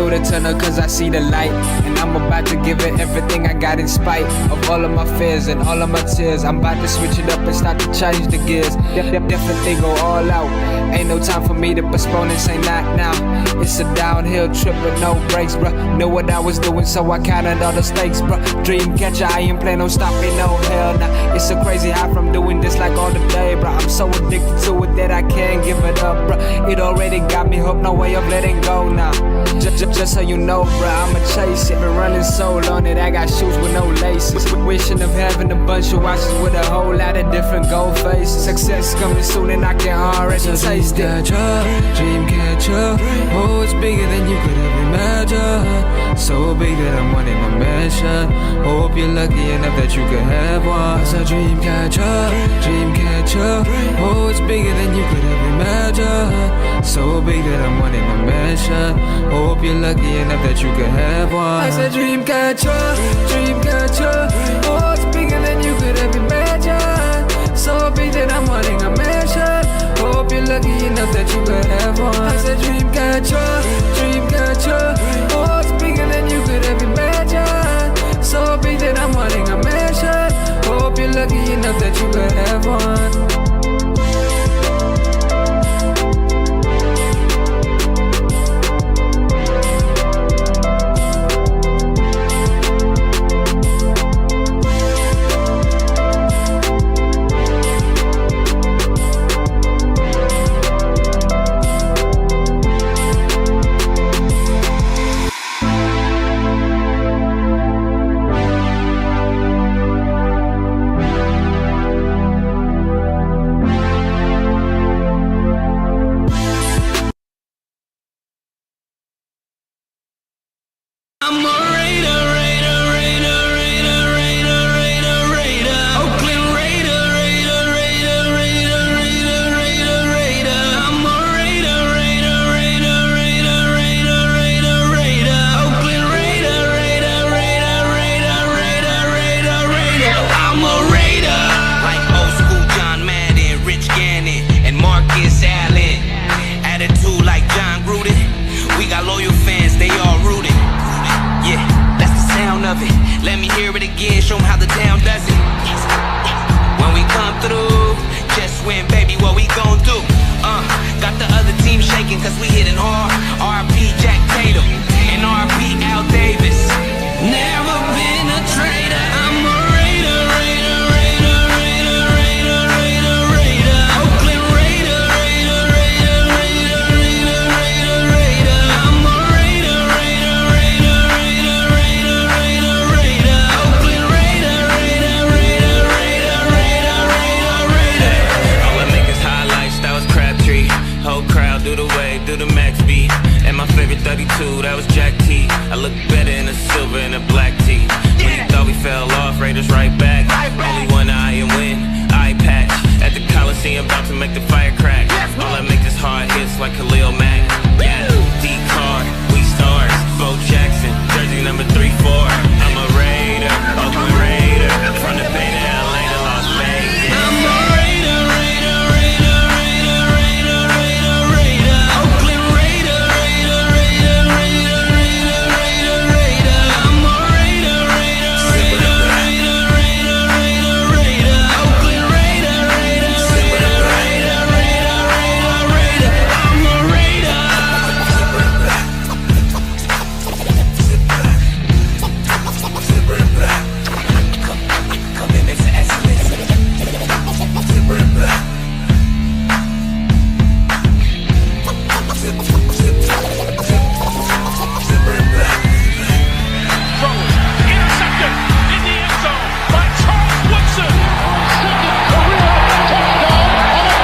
through the tunnel cause I see the light. And I'm about to give it everything I got in spite of all of my fears and all of my tears. I'm about to switch it up and start to change the gears. Definitely go all out. Ain't no time for me to postpone and say not now. It's a downhill trip with no brakes, bruh. Know what I was doing, so I counted all the stakes, bruh. Dream catcher, I ain't plan on stopping, no hell nah. It's a crazy high from doing this like all the day, bruh. I'm so addicted to it that I can't give it up, bruh. It already got me hooked, no way of letting go now. Just so you know, bruh, I'ma chase it. Been running so long that I got shoes with no laces. Wishing of having a bunch of watches with a whole lot of different gold faces. Success coming soon and I can already taste it. Dream catcher, oh, it's bigger than you could ever imagine. So big that I'm wanting a mansion. Hope you're lucky enough that you could have one. It's a dream catcher, oh, it's bigger than you could ever imagine. So big that I'm wanting a mansion. Hope you're lucky enough that you could have one. It's a dream catcher, oh, it's bigger than you could ever imagine. So big that I'm wanting a mansion. Hope you're lucky enough that you could have one. I said dream catcher, oh, it's bigger than you could ever imagine. So big that I'm wanting a mansion. Hope you're lucky enough that you could have one. Let me hear it again, show 'em how the town does it. When we come through, just win, baby, what we gon' do? Got the other team shaking cause we hitting hard. R.I.P. Jack Tatum and R.I.P. Al Davis. Never been a traitor, I'm a Raider, Raider, Raider, Raider, Raider, Raider, Raider. Oakland Raider, Raider, Raider, Raider, Raider, Raider, Raider. I'm a Raider, Raider, Raider, Raider, Raider, Raider, Raider. Oakland Raider, Raider, Raider, Raider, Raider, Raider, Raider. All I make is highlights, that was Crabtree. Whole crowd do the wave, do the max beat. And my favorite 32, that was Jack T. I look better in a silver and a black tee. When you thought we fell off, Raiders right back. Only one eye and win, eye patch. At the Coliseum, about to make the fire crack. All I make is hard hits like Khalil Mack. Yeah, D-Card, we stars. Bo Jackson, jersey number 3-4. I'm a Raider, Oakland Raider. From the Bay to LA to Las Vegas. I'm a Raider, Raider, Raider, Raider, Raider, Raider, Raider. Oakland Raider, Raider, Raider, Raider, Raider, Raider, Raider. I'm a Raider, Raider, Raider, Raider, Raider, Raider, Raider. Oakland Raider, Raider, Raider, Raider, Raider, Raider, Raider. I'm a Raider. Intercepted in the end zone by Charles Woodson. Second career touchdown on a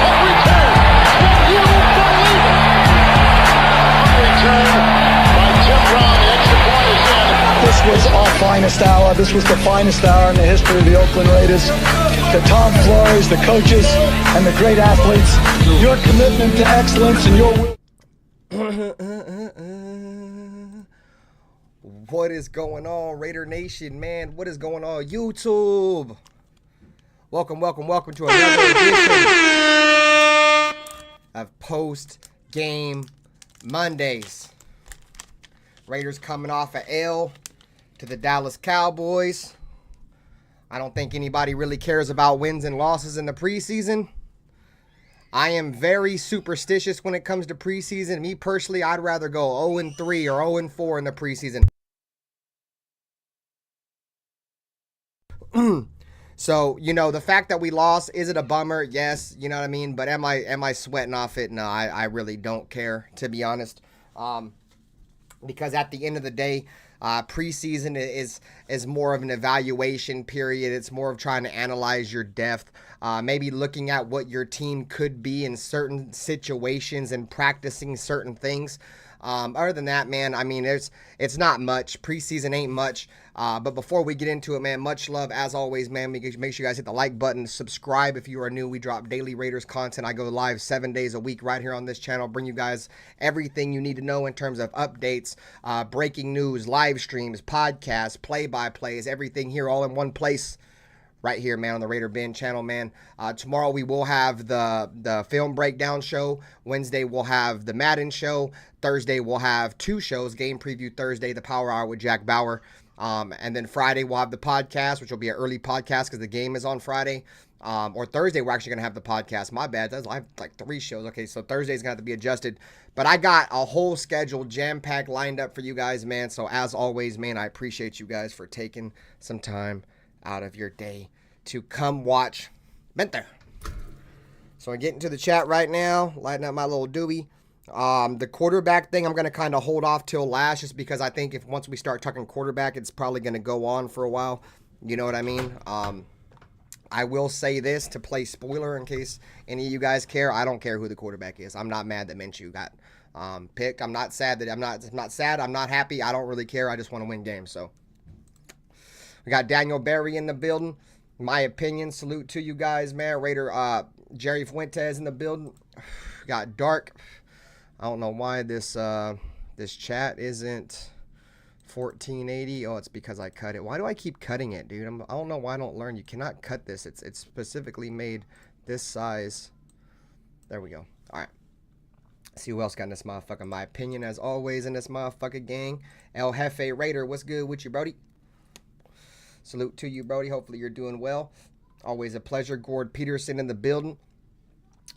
punt return. Can you believe it? Punt return by Tim Brown. The extra point is in. This was our finest hour. This was the finest hour in the history of the Oakland Raiders. The Tom Flores, the coaches, and the great athletes. Your commitment to excellence and your will. What is going on, Raider Nation, man? What is going on, YouTube? Welcome to another edition of Post Game Mondays. Raiders coming off a L to the Dallas Cowboys. I don't think anybody really cares about wins and losses in the preseason. I am very superstitious when it comes to preseason. Me personally, I'd rather go 0-3 or 0-4 in the preseason. So, you know, the fact that we lost, is it a bummer? Yes, you know what I mean? But am I sweating off it? No, I really don't care, to be honest. Because at the end of the day, preseason is more of an evaluation period. It's more of trying to analyze your depth, maybe looking at what your team could be in certain situations and practicing certain things. Other than that, man, I mean, it's not much. Preseason ain't much. But before we get into it, man, much love as always, man. Make sure you guys hit the like button, subscribe if you are new. We drop daily Raiders content. I go live 7 days a week right here on this channel. Bring you guys everything you need to know in terms of updates, breaking news, live streams, podcasts, play-by-plays, everything here all in one place. Right here, man, on the RaiderBen channel, man. Tomorrow we will have the film breakdown show. Wednesday we'll have the Madden show. Thursday we'll have 2 shows. Game preview Thursday, the Power Hour with Jack Bauer. And then Friday we'll have the podcast, which will be an early podcast because the game is on Friday. Or Thursday we're actually going to have the podcast. My bad. I have like 3 shows. Okay, so Thursday's going to have to be adjusted. But I got a whole schedule jam-packed lined up for you guys, man. So as always, man, I appreciate you guys for taking some time out of your day to come watch Benter. So I get into the chat right now, lighting up my little doobie. The quarterback thing I'm going to kind of hold off till last, just because I think if once we start talking quarterback, it's probably going to go on for a while. You know what I mean? I will say this to play spoiler in case any of you guys care. I don't care who the quarterback is. I'm not mad that Minshew got picked. I'm not sad that I'm not sad. I'm not happy. I don't really care. I just want to win games. So we got Daniel Berry in the building. My opinion, salute to you guys, man. Raider Jerry Fuentes in the building. Got Dark. I don't know why this chat isn't 1480. Oh, it's because I cut it. Why do I keep cutting it, dude? I don't know why I don't learn. You cannot cut this. It's specifically made this size. There we go. All right. See who else got in this motherfucker. My opinion, as always, in this motherfucker gang. El Jefe Raider, what's good with you, Brody? Salute to you, Brody. Hopefully you're doing well. Always a pleasure. Gord Peterson in the building.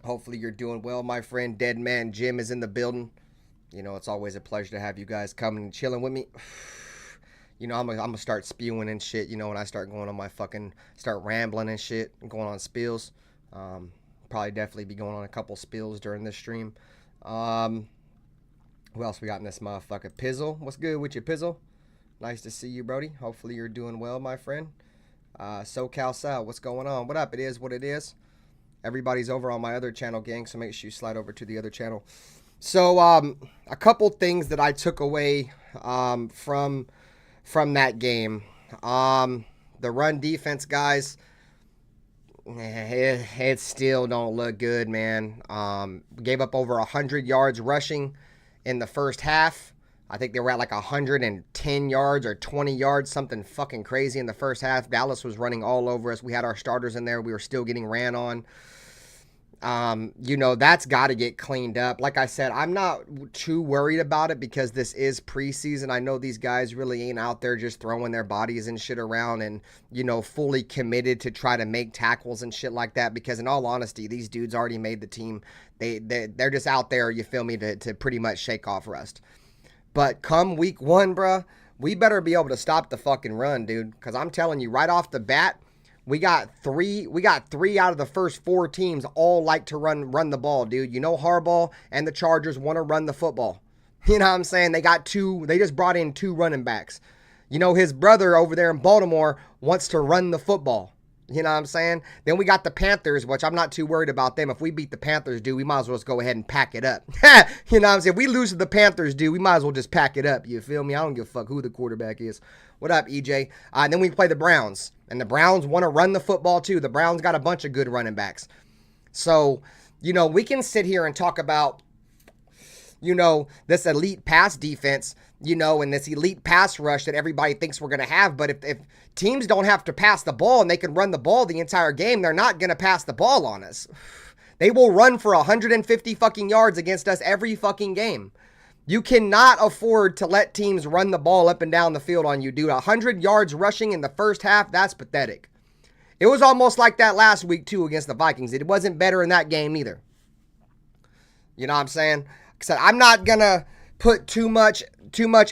Hopefully you're doing well, my friend. Dead Man Jim is in the building. You know, it's always a pleasure to have you guys coming and chilling with me. You know, I'm gonna start spewing and shit, you know, when I start going on my start rambling and shit and going on spills. Probably definitely be going on a couple spills during this stream. Who else we got in this motherfucker? Pizzle. What's good with you, Pizzle? Nice to see you, Brody. Hopefully you're doing well, my friend. SoCal Sal, what's going on? What up? It is what it is. Everybody's over on my other channel, gang, so make sure you slide over to the other channel. So, a couple things that I took away from that game. The run defense, guys, it still don't look good, man. Gave up over 100 yards rushing in the first half. I think they were at like 110 yards or 20 yards, something fucking crazy in the first half. Dallas was running all over us. We had our starters in there. We were still getting ran on. You know, that's got to get cleaned up. Like I said, I'm not too worried about it because this is preseason. I know these guys really ain't out there just throwing their bodies and shit around and, you know, fully committed to try to make tackles and shit like that. Because in all honesty, these dudes already made the team. They're just out there, you feel me, to pretty much shake off rust. But come week 1, bruh, we better be able to stop the fucking run, dude. Because I'm telling you, right off the bat, we got three out of the first 4 teams all like to run the ball, dude. You know Harbaugh and the Chargers want to run the football. You know what I'm saying? They just brought in 2 running backs. You know, his brother over there in Baltimore wants to run the football. You know what I'm saying? Then we got the Panthers, which I'm not too worried about them. If we beat the Panthers, dude, we might as well just go ahead and pack it up. You know what I'm saying? If we lose to the Panthers, dude, we might as well just pack it up. You feel me? I don't give a fuck who the quarterback is. What up, EJ? And then we play the Browns. And the Browns want to run the football, too. The Browns got a bunch of good running backs. So, you know, we can sit here and talk about, you know, this elite pass defense, you know, and this elite pass rush that everybody thinks we're going to have. But if teams don't have to pass the ball and they can run the ball the entire game, they're not going to pass the ball on us. They will run for 150 fucking yards against us every fucking game. You cannot afford to let teams run the ball up and down the field on you, dude. 100 yards rushing in the first half, that's pathetic. It was almost like that last week, too, against the Vikings. It wasn't better in that game, either. You know what I'm saying? Like I said, I'm not going to put too much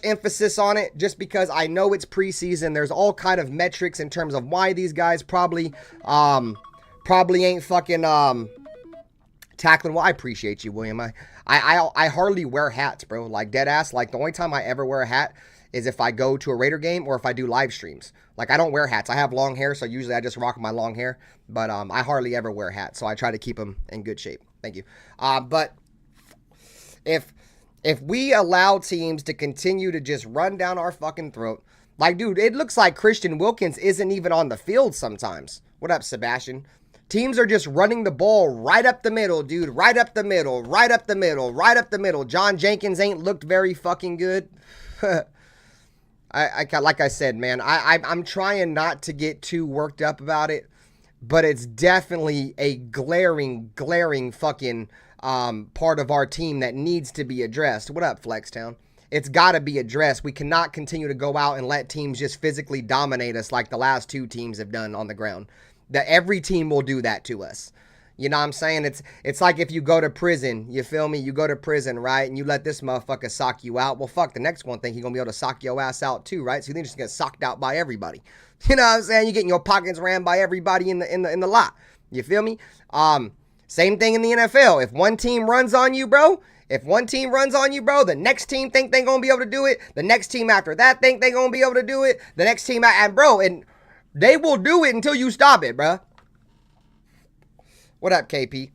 emphasis on it just because I know it's preseason. There's all kind of metrics in terms of why these guys probably ain't fucking tackling. Well, I appreciate you, William. I hardly wear hats, bro. Like, dead ass. Like, the only time I ever wear a hat is if I go to a Raider game or if I do live streams. Like, I don't wear hats. I have long hair, so usually I just rock my long hair. But I hardly ever wear hats, so I try to keep them in good shape. Thank you. But if we allow teams to continue to just run down our fucking throat, like, dude, it looks like Christian Wilkins isn't even on the field sometimes. What up, Sebastian? Teams are just running the ball right up the middle, dude. Right up the middle, right up the middle, right up the middle. John Jenkins ain't looked very fucking good. Like I said, man, I'm trying not to get too worked up about it, but it's definitely a glaring fucking part of our team that needs to be addressed. What up, Flextown? It's got to be addressed. We cannot continue to go out and let teams just physically dominate us like the last two teams have done on the ground. That every team will do that to us. You know what I'm saying? It's like if you go to prison, you feel me? You go to prison, right? And you let this motherfucker sock you out. Well, fuck, the next one think he's going to be able to sock your ass out too, right? So you think just get socked out by everybody. You know what I'm saying? You're getting your pockets rammed by everybody in the lot. You feel me? Same thing in the NFL. If one team runs on you, bro, the next team think they're going to be able to do it. The next team after that think they're going to be able to do it. The next team, and they will do it until you stop it, bro. What up, KP?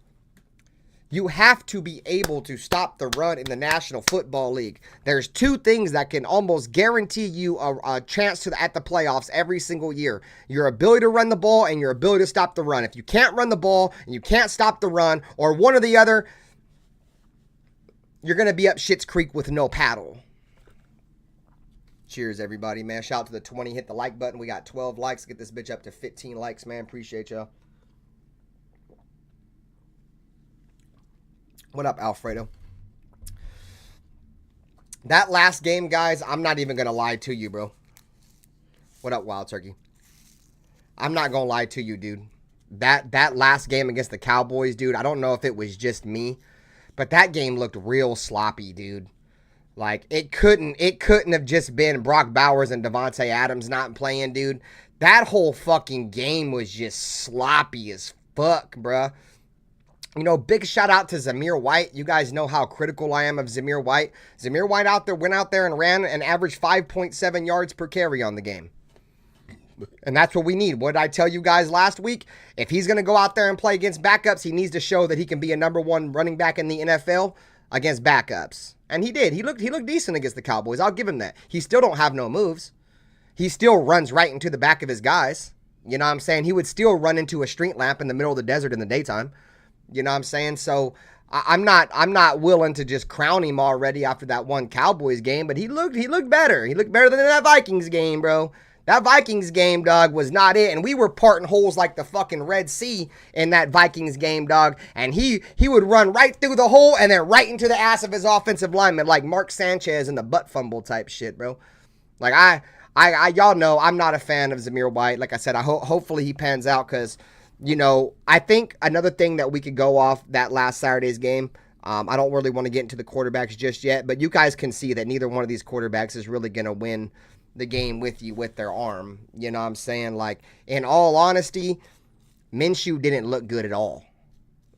You have to be able to stop the run in the National Football League. There's two things that can almost guarantee you a chance at the playoffs every single year. Your ability to run the ball and your ability to stop the run. If you can't run the ball and you can't stop the run, or one or the other, you're going to be up Schitt's Creek with no paddle. Cheers, everybody, man. Shout out to the 20. Hit the like button. We got 12 likes. Get this bitch up to 15 likes, man. Appreciate y'all. What up, Alfredo? That last game, guys, I'm not even going to lie to you, bro. What up, Wild Turkey? I'm not going to lie to you, dude. That last game against the Cowboys, dude, I don't know if it was just me, but that game looked real sloppy, dude. Like, it couldn't have just been Brock Bowers and Devontae Adams not playing, dude. That whole fucking game was just sloppy as fuck, bruh. You know, big shout out to Zamir White. You guys know how critical I am of Zamir White. Zamir White went out there and ran an average 5.7 yards per carry on the game. And that's what we need. What did I tell you guys last week? If he's going to go out there and play against backups, he needs to show that he can be a number one running back in the NFL against backups. And he did. He looked decent against the Cowboys. I'll give him that. He still don't have no moves. He still runs right into the back of his guys. You know what I'm saying? He would still run into a street lamp in the middle of the desert in the daytime. You know what I'm saying? So I'm not willing to just crown him already after that one Cowboys game, but he looked better. He looked better than that Vikings game, bro. That Vikings game, dog, was not it. And we were parting holes like the fucking Red Sea in that Vikings game, dog. And he would run right through the hole and then right into the ass of his offensive lineman, like Mark Sanchez in the butt fumble type shit, bro. Like, I y'all know I'm not a fan of Zamir White. Like I said, hopefully he pans out because, you know, I think another thing that we could go off that last Saturday's game, I don't really want to get into the quarterbacks just yet, but you guys can see that neither one of these quarterbacks is really going to win the game with you with their arm. You know what I'm saying? Like, in all honesty, Minshew didn't look good at all.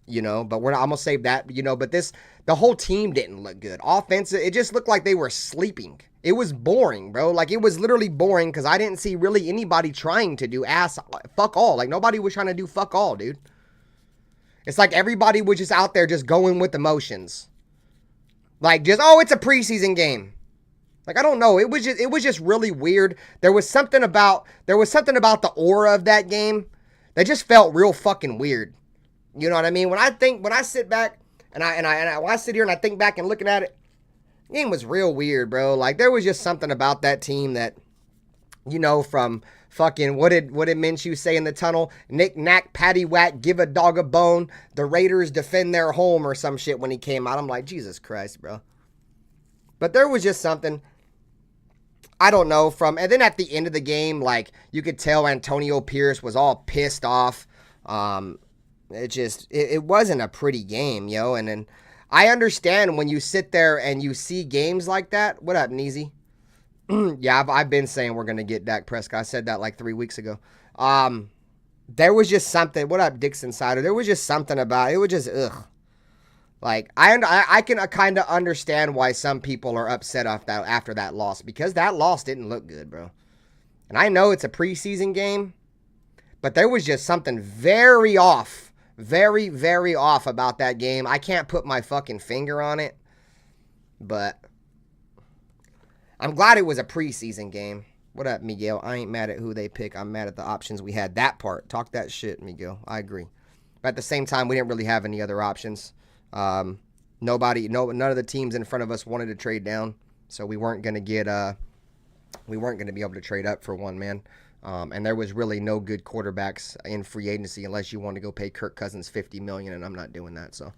You know, but I'm going to save that, you know, but the whole team didn't look good. Offensive, it just looked like they were sleeping. It was boring, bro. Like, it was literally boring because I didn't see really anybody trying to do fuck all. Like, nobody was trying to do fuck all, dude. It's like everybody was just out there just going with emotions. Like, just, oh, it's a preseason game. Like, I don't know. It was just really weird. There was something about the aura of that game that just felt real fucking weird. You know what I mean? When I sit back when I sit here and I think back and looking at it, the game was real weird, bro. Like, there was just something about that team that, you know, from fucking, what did Minshew say in the tunnel? Knick, knack, patty, whack, give a dog a bone. The Raiders defend their home or some shit when he came out. I'm like, Jesus Christ, bro. But there was just something, I don't know, and then at the end of the game, like, you could tell Antonio Pierce was all pissed off. It wasn't a pretty game, yo. And then I understand when you sit there and you see games like that. What up, Neezy? Yeah, I've been saying we're going to get Dak Prescott. I said that like 3 weeks ago. There was just something. What up, Dixon Sider? There was just something about it. It was just, ugh. Like, I can kind of understand why some people are upset after that loss, because that loss didn't look good, bro. And I know it's a preseason game, but there was just something very off, very, very off about that game. I can't put my fucking finger on it, but I'm glad it was a preseason game. What up, Miguel? I ain't mad at who they pick. I'm mad at the options we had. That part. Talk that shit, Miguel. I agree. But at the same time, we didn't really have any other options. None of the teams in front of us wanted to trade down, so we weren't going to be able to trade up for one, man. And there was really no good quarterbacks in free agency unless you want to go pay Kirk Cousins $50 million, and I'm not doing that. So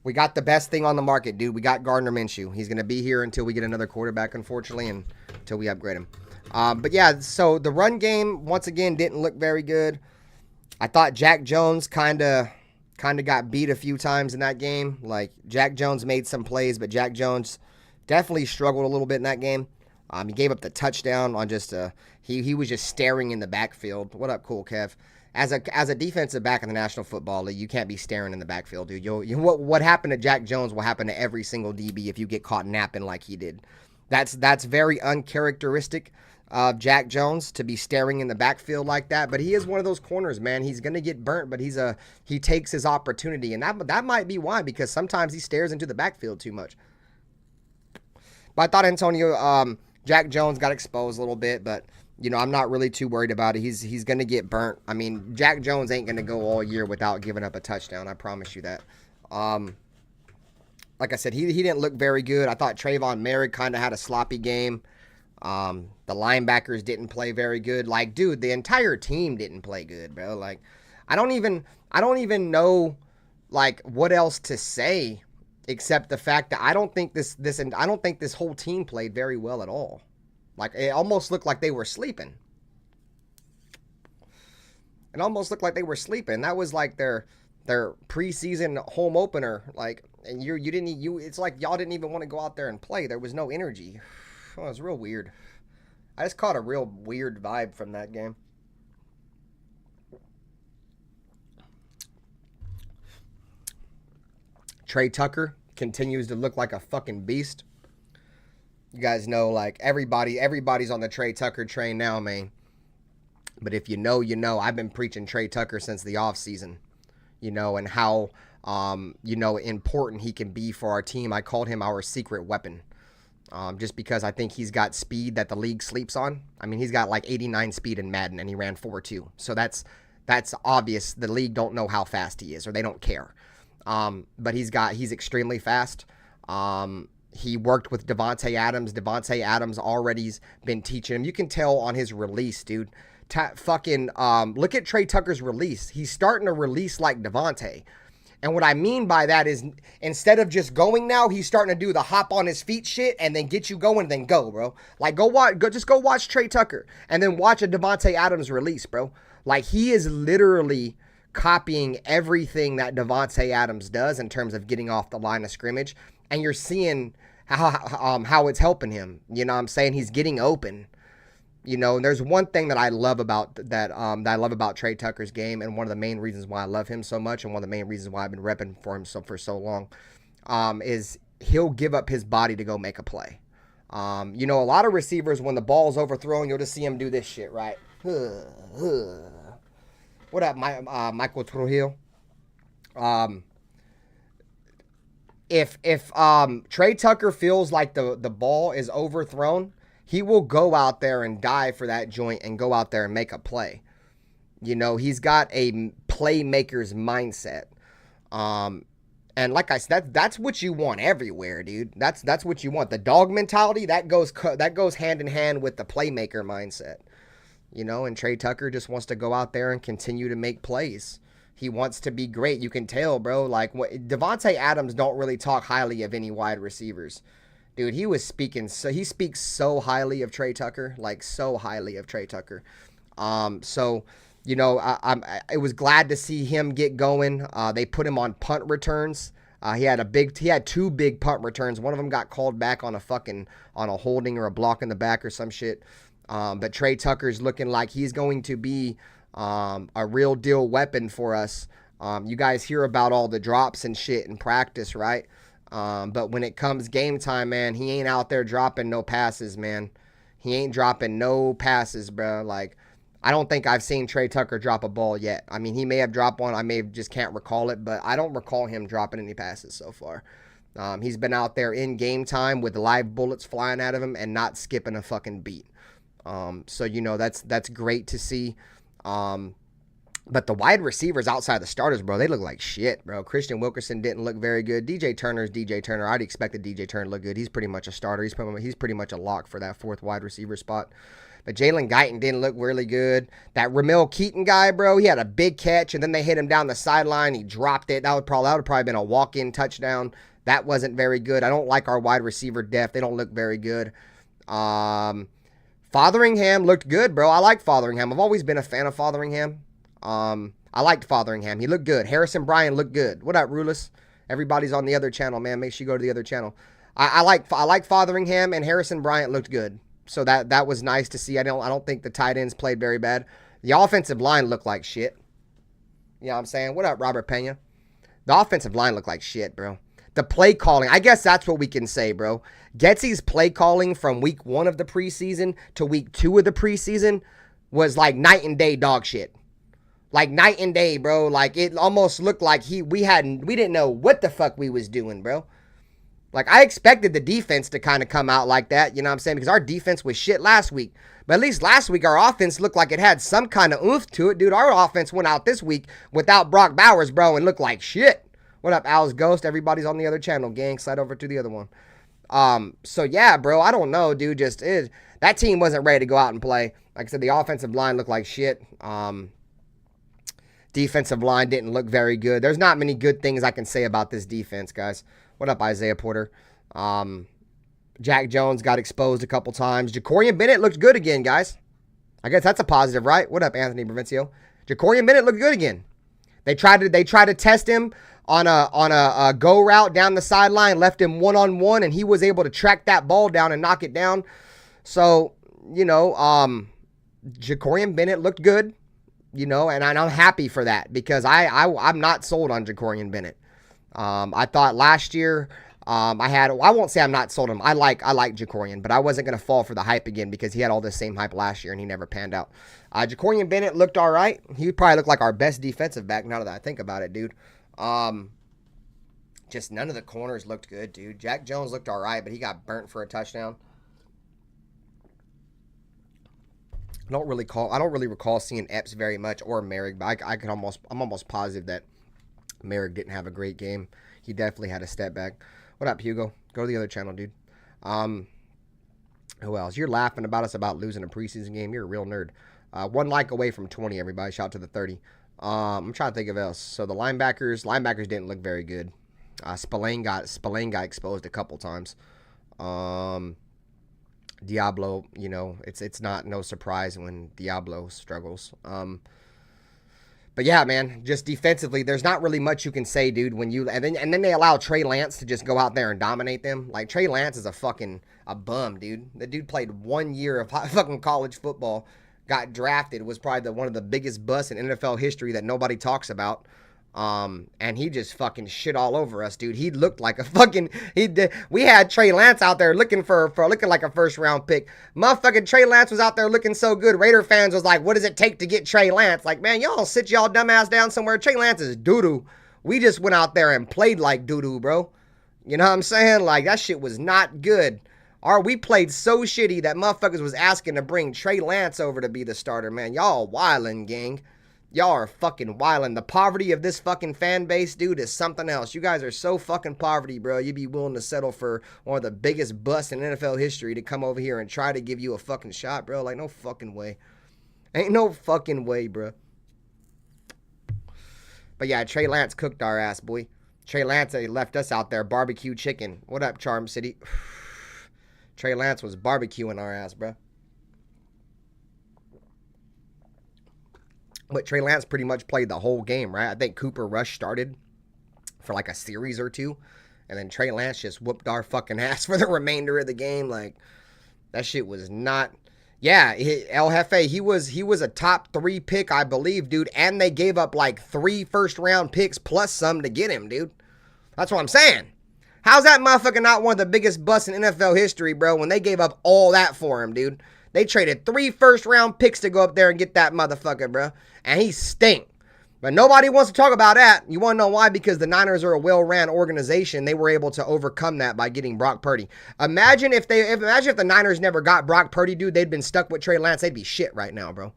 we got the best thing on the market, dude. We got Gardner Minshew. He's going to be here until we get another quarterback, unfortunately, and until we upgrade him. But yeah, so the run game once again didn't look very good. I thought Jack Jones kind of got beat a few times in that game. Like, Jack Jones made some plays, but Jack Jones definitely struggled a little bit in that game. He gave up the touchdown on just he was just staring in the backfield. What up, Cool Kev? As a defensive back in the National Football League, you can't be staring in the backfield, dude. What happened to Jack Jones will happen to every single DB if you get caught napping like he did. That's very uncharacteristic of Jack Jones to be staring in the backfield like that. But he is one of those corners, man. He's gonna get burnt, but he takes his opportunity, and that might be why, because sometimes he stares into the backfield too much. But I thought Jack Jones got exposed a little bit, but I'm not really too worried about it. He's going to get burnt. I mean, Jack Jones ain't going to go all year without giving up a touchdown. I promise you that. Like I said, he didn't look very good. I thought Trayvon Merrick kind of had a sloppy game. The linebackers didn't play very good. Like, dude, the entire team didn't play good, bro. Like, I don't even know, like, what else to say except the fact that I don't think this whole team played very well at all. Like, it almost looked like they were sleeping. It almost looked like they were sleeping. That was like their preseason home opener. Like, and it's like y'all didn't even want to go out there and play. There was no energy. Oh, it was real weird. I just caught a real weird vibe from that game. Trey Tucker continues to look like a fucking beast. You guys know, like, everybody's on the Trey Tucker train now, man. But if you know, you know. I've been preaching Trey Tucker since the offseason, and how, important he can be for our team. I called him our secret weapon, just because I think he's got speed that the league sleeps on. I mean, he's got like 89 speed in Madden, and he ran 4.2. So that's obvious. The league don't know how fast he is, or they don't care. But he's extremely fast. He worked with Devontae Adams. Devontae Adams already's been teaching him. You can tell on his release, dude. Look at Trey Tucker's release. He's starting to release like Devontae. And what I mean by that is, instead of just going now, he's starting to do the hop on his feet shit and then get you going, then go, bro. Like, go watch Trey Tucker and then watch a Devontae Adams release, bro. Like, he is literally copying everything that Devontae Adams does in terms of getting off the line of scrimmage, and you're seeing how it's helping him. You know what I'm saying? He's getting open. And there's one thing that I love about that I love about Trey Tucker's game, and one of the main reasons why I love him so much, and one of the main reasons why I've been repping for him for so long, is he'll give up his body to go make a play. A lot of receivers, when the ball's overthrown, you'll just see him do this shit, right? What up, Michael Trujillo? If Trey Tucker feels like the ball is overthrown, he will go out there and dive for that joint and go out there and make a play. He's got a playmaker's mindset. And like I said, that's what you want everywhere, dude. That's what you want. The dog mentality, that goes hand in hand with the playmaker mindset. And Trey Tucker just wants to go out there and continue to make plays. He wants to be great. You can tell, bro. Like, Devontae Adams don't really talk highly of any wide receivers. Dude, he speaks so highly of Trey Tucker, like so highly of Trey Tucker. So, you know, I was glad to see him get going. They put him on punt returns. He had 2 big punt returns. One of them got called back on a holding or a block in the back or some shit. But Trey Tucker's looking like he's going to be a real deal weapon for us. You guys hear about all the drops and shit in practice, right? But when it comes game time, man, he ain't out there dropping no passes, man. He ain't dropping no passes, bro. Like, I don't think I've seen Trey Tucker drop a ball yet. I mean, he may have dropped one. I just can't recall it, but I don't recall him dropping any passes so far. He's been out there in game time with live bullets flying out of him and not skipping a fucking beat. So, you know, that's great to see. But the wide receivers outside the starters, bro, they look like shit, bro. Christian Wilkerson didn't look very good. DJ Turner's DJ Turner. I'd expected DJ Turner to look good. He's pretty much a starter. He's pretty much a lock for that 4th wide receiver spot. But Jalen Guyton didn't look really good. That Ramel Keaton guy, bro, he had a big catch, and then they hit him down the sideline. He dropped it. That would probably been a walk-in touchdown. That wasn't very good. I don't like our wide receiver depth. They don't look very good. Fotheringham looked good, bro. I like Fotheringham. I've always been a fan of Fotheringham. I liked Fotheringham. He looked good. Harrison Bryant looked good. What up, Rulus? Everybody's on the other channel, man. Make sure you go to the other channel. I like Fotheringham, and Harrison Bryant looked good. So that was nice to see. I don't think the tight ends played very bad. The offensive line looked like shit. You know what I'm saying? What up, Robert Pena? The offensive line looked like shit, bro. The play calling, I guess that's what we can say, bro. Getsy's play calling from week 1 of the preseason to week 2 of the preseason was like night and day dog shit. Like night and day, bro. Like it almost looked like we didn't know what the fuck we was doing, bro. Like, I expected the defense to kind of come out like that, you know what I'm saying? Because our defense was shit last week. But at least last week, our offense looked like it had some kind of oomph to it. Dude, our offense went out this week without Brock Bowers, bro, and looked like shit. What up, Al's Ghost? Everybody's on the other channel, gang. Slide over to the other one. So, yeah, bro, I don't know, dude. That team wasn't ready to go out and play. Like I said, the offensive line looked like shit. Defensive line didn't look very good. There's not many good things I can say about this defense, guys. What up, Isaiah Porter? Jack Jones got exposed a couple times. Jacorian Bennett looked good again, guys. I guess that's a positive, right? What up, Anthony Provencio? Jacorian Bennett looked good again. They tried to test him on a go route down the sideline, left him one-on-one, and he was able to track that ball down and knock it down. So, you know, Jacorian Bennett looked good, you know, and I'm happy for that because I'm not sold on Jacorian Bennett. I thought last year I won't say I'm not sold on him. I like Jacorian, but I wasn't going to fall for the hype again because he had all the same hype last year and he never panned out. Jacorian Bennett looked all right. He probably looked like our best defensive back now that I think about it, dude. Just none of the corners looked good, dude. Jack Jones looked all right, but he got burnt for a touchdown. I don't really recall seeing Epps very much or Merrick, but I'm almost positive that Merrick didn't have a great game. He definitely had a step back. What up, Hugo? Go to the other channel, dude. Who else? You're laughing about us about losing a preseason game. You're a real nerd. 1 like away from 20, everybody. Shout out to the 30. I'm trying to think of else. So the linebackers didn't look very good. Spillane got exposed a couple times. Diablo, you know, it's not no surprise when Diablo struggles. But yeah, man, just defensively, there's not really much you can say, dude. And then they allow Trey Lance to just go out there and dominate them. Like, Trey Lance is a bum, dude. The dude played 1 year of fucking college football, got drafted, was probably one of the biggest busts in NFL history that nobody talks about. And he just fucking shit all over us, dude. He looked like we had Trey Lance out there looking looking like a first round pick. Motherfucking Trey Lance was out there looking so good. Raider fans was like, what does it take to get Trey Lance? Like, man, y'all sit y'all dumbass down somewhere. Trey Lance is doo-doo. We just went out there and played like doo-doo, bro. You know what I'm saying? Like, that shit was not good. We played so shitty that motherfuckers was asking to bring Trey Lance over to be the starter, man. Y'all wildin', gang. Y'all are fucking wildin'. The poverty of this fucking fan base, dude, is something else. You guys are so fucking poverty, bro. You'd be willing to settle for one of the biggest busts in NFL history to come over here and try to give you a fucking shot, bro. Like, no fucking way. Ain't no fucking way, bro. But yeah, Trey Lance cooked our ass, boy. Trey Lance left us out there barbecue chicken. What up, Charm City? Trey Lance was barbecuing our ass, bro. But Trey Lance pretty much played the whole game, right? I think Cooper Rush started for like a series or two. And then Trey Lance just whooped our fucking ass for the remainder of the game. Like, that shit was not... Yeah, El Jefe, he was a top 3 pick, I believe, dude. And they gave up like 3 first-round picks plus some to get him, dude. That's what I'm saying. How's that motherfucker not one of the biggest busts in NFL history, bro, when they gave up all that for him, dude? They traded 3 first-round picks to go up there and get that motherfucker, bro. And he stink. But nobody wants to talk about that. You want to know why? Because the Niners are a well-ran organization. They were able to overcome that by getting Brock Purdy. Imagine if the Niners never got Brock Purdy, dude. They'd been stuck with Trey Lance. They'd be shit right now, bro.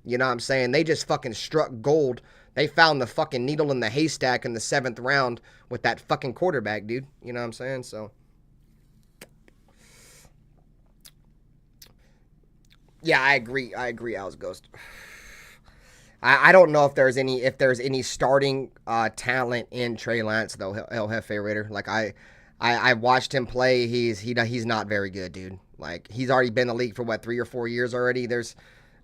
You know what I'm saying? They just fucking struck gold. They found the fucking needle in the haystack in the 7th round with that fucking quarterback, dude. You know what I'm saying? So, yeah, I agree, Alice Ghost. I don't know if there's any starting talent in Trey Lance though, El Jefe Raider. Like I watched him play. He's not very good, dude. Like, he's already been in the league for what, 3 or 4 years already.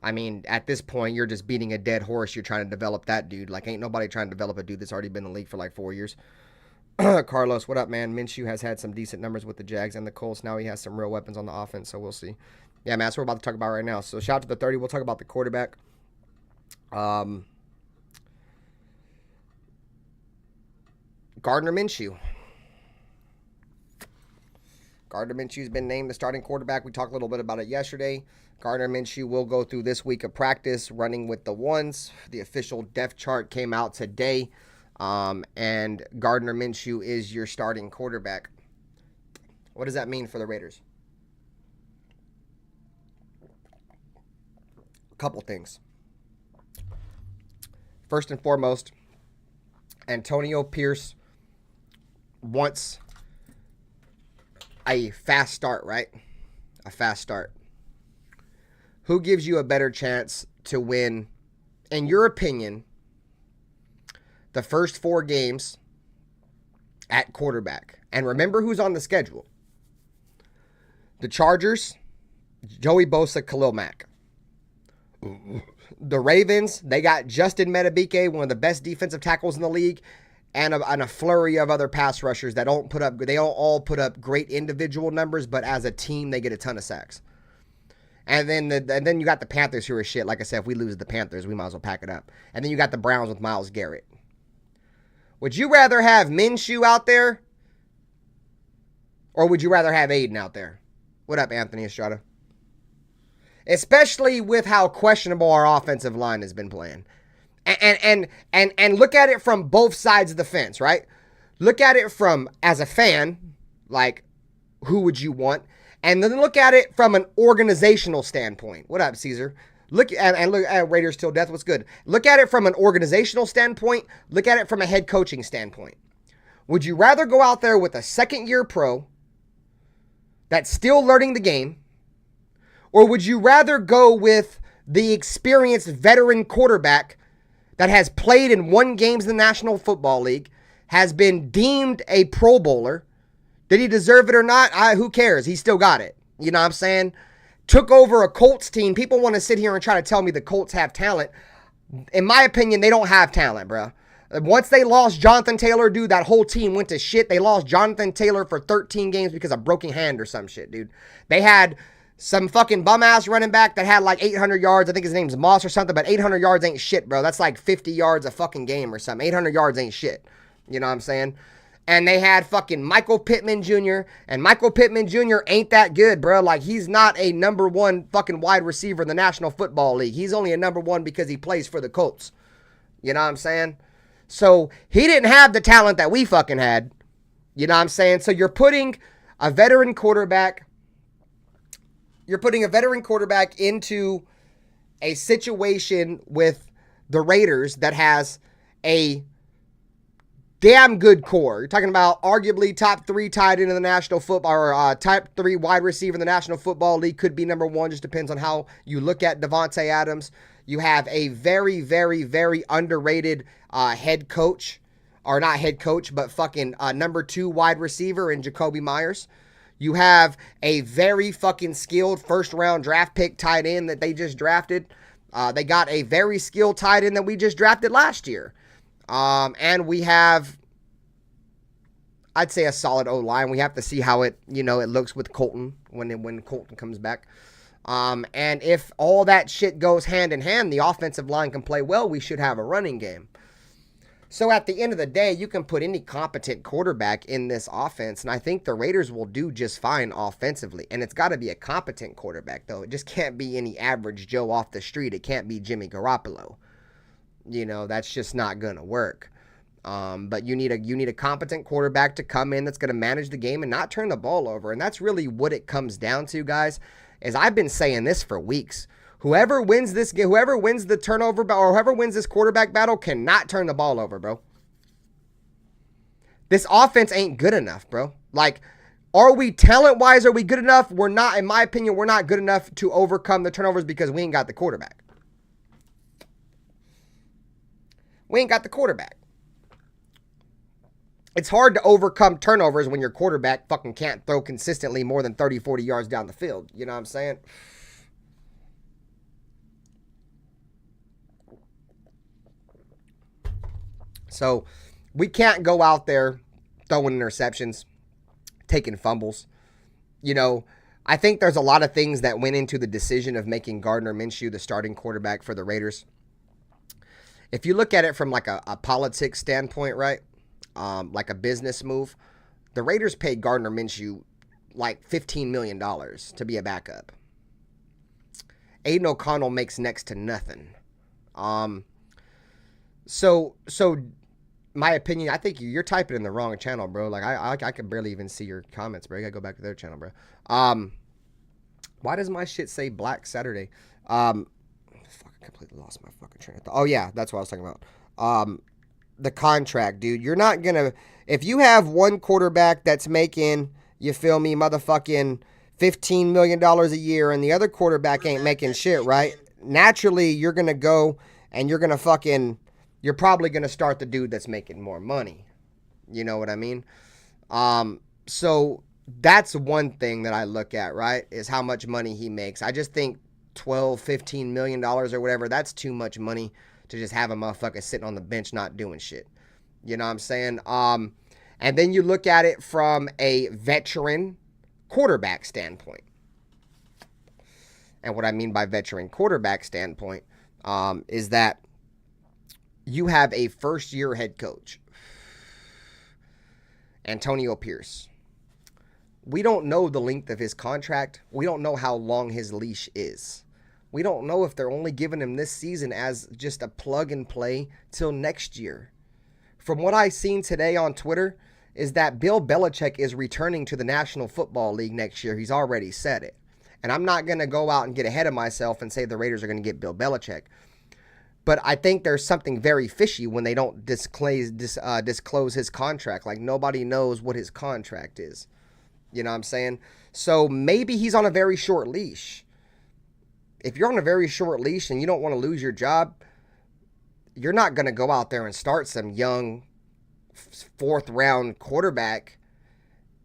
At this point, you're just beating a dead horse. You're trying to develop that dude. Like, ain't nobody trying to develop a dude that's already been in the league for like 4 years. Carlos, what up, man? Minshew has had some decent numbers with the Jags and the Colts. Now he has some real weapons on the offense, so we'll see. Yeah, man, that's what we're about to talk about right now. So shout out to the 30. We'll talk about the quarterback. Gardner Minshew. Gardner Minshew's been named the starting quarterback. We talked a little bit about it yesterday. Gardner Minshew will go through this week of practice running with the ones. The official depth chart came out today. And Gardner Minshew is your starting quarterback. What does that mean for the Raiders? A couple things. First and foremost, Antonio Pierce wants a fast start, right? A fast start. Who gives you a better chance to win, in your opinion, the first 4 games at quarterback? And remember who's on the schedule. The Chargers, Joey Bosa, Khalil Mack. The Ravens, they got Justin Metabike, one of the best defensive tackles in the league, and a flurry of other pass rushers that they don't all put up great individual numbers, but as a team, they get a ton of sacks. And then you got the Panthers, who are shit. Like I said, if we lose the Panthers, we might as well pack it up. And then you got the Browns with Myles Garrett. Would you rather have Minshew out there, or would you rather have Aiden out there? What up, Anthony Estrada? Especially with how questionable our offensive line has been playing. And look at it from both sides of the fence, right? Look at it from, as a fan, like, who would you want? And then look at it from an organizational standpoint. What up, Caesar? Look at Raiders Till Death. What's good? Look at it from an organizational standpoint. Look at it from a head coaching standpoint. Would you rather go out there with a second-year pro that's still learning the game, or would you rather go with the experienced veteran quarterback that has played in 1 games in the National Football League, has been deemed a Pro Bowler? Did he deserve it or not? Who cares? He still got it. You know what I'm saying? Took over a Colts team. People want to sit here and try to tell me the Colts have talent. In my opinion, they don't have talent, bro. Once they lost Jonathan Taylor, dude, that whole team went to shit. They lost Jonathan Taylor for 13 games because of broken hand or some shit, dude. They had some fucking bum-ass running back that had like 800 yards. I think his name's Moss or something, but 800 yards ain't shit, bro. That's like 50 yards a fucking game or something. 800 yards ain't shit. You know what I'm saying? And they had fucking Michael Pittman Jr., and Michael Pittman Jr. ain't that good, bro. Like, he's not a number 1 fucking wide receiver in the National Football League. He's only a number 1 because he plays for the Colts. You know what I'm saying? So, he didn't have the talent that we fucking had. You know what I'm saying? So, you're putting a veteran quarterback into a situation with the Raiders that has a damn good core. You're talking about arguably top 3 tight end in the National Football, or top 3 wide receiver in the National Football League. Could be number 1, just depends on how you look at Devontae Adams. You have a very, very, very underrated head coach, or not head coach, but fucking number 2 wide receiver in Jacoby Myers. You have a very fucking skilled first-round draft pick tight end that they just drafted. They got a very skilled tight end that we just drafted last year. And we have, I'd say, a solid O-line. We have to see how it looks with Colton when Colton comes back. And if all that shit goes hand in hand, the offensive line can play well, we should have a running game. So at the end of the day, you can put any competent quarterback in this offense, and I think the Raiders will do just fine offensively. And it's got to be a competent quarterback, though. It just can't be any average Joe off the street. It can't be Jimmy Garoppolo. That's just not going to work. But you need a competent quarterback to come in that's going to manage the game and not turn the ball over. And that's really what it comes down to, guys, is I've been saying this for weeks. Whoever wins this game, whoever wins the turnover or whoever wins this quarterback battle cannot turn the ball over, bro. This offense ain't good enough, bro. Like, are we talent-wise, are we good enough? We're not, in my opinion, we're not good enough to overcome the turnovers because we ain't got the quarterback. We ain't got the quarterback. It's hard to overcome turnovers when your quarterback fucking can't throw consistently more than 30, 40 yards down the field. You know what I'm saying? So we can't go out there throwing interceptions, taking fumbles. I think there's a lot of things that went into the decision of making Gardner Minshew the starting quarterback for the Raiders. If you look at it from like a politics standpoint, right? Like a business move, the Raiders paid Gardner Minshew like $15 million to be a backup. Aiden O'Connell makes next to nothing. So my opinion, I think you're typing in the wrong channel, bro. Like I can barely even see your comments, bro. You gotta go back to their channel, bro. Why does my shit say Black Saturday? Fuck, I completely lost my fucking train of thought. Oh yeah, that's what I was talking about. The contract, dude. You're not gonna, if you have one quarterback that's making, you feel me, motherfucking $15 million a year and the other quarterback ain't making shit, right? Naturally, you're gonna go and you're gonna fucking, you're probably going to start the dude that's making more money. You know what I mean? So that's one thing that I look at, right, is how much money he makes. I just think $12-15 million or whatever, that's too much money to just have a motherfucker sitting on the bench not doing shit. You know what I'm saying? And then you look at it from a veteran quarterback standpoint. And what I mean by veteran quarterback standpoint is that you have a first-year head coach, Antonio Pierce. We don't know the length of his contract. We don't know how long his leash is. We don't know if they're only giving him this season as just a plug and play till next year. From what I've seen today on Twitter is that Bill Belichick is returning to the National Football League next year. He's already said it. And I'm not going to go out and get ahead of myself and say the Raiders are going to get Bill Belichick. But I think there's something very fishy when they don't disclose his contract. Like, nobody knows what his contract is. You know what I'm saying? So maybe he's on a very short leash. If you're on a very short leash and you don't want to lose your job, you're not going to go out there and start some young fourth-round quarterback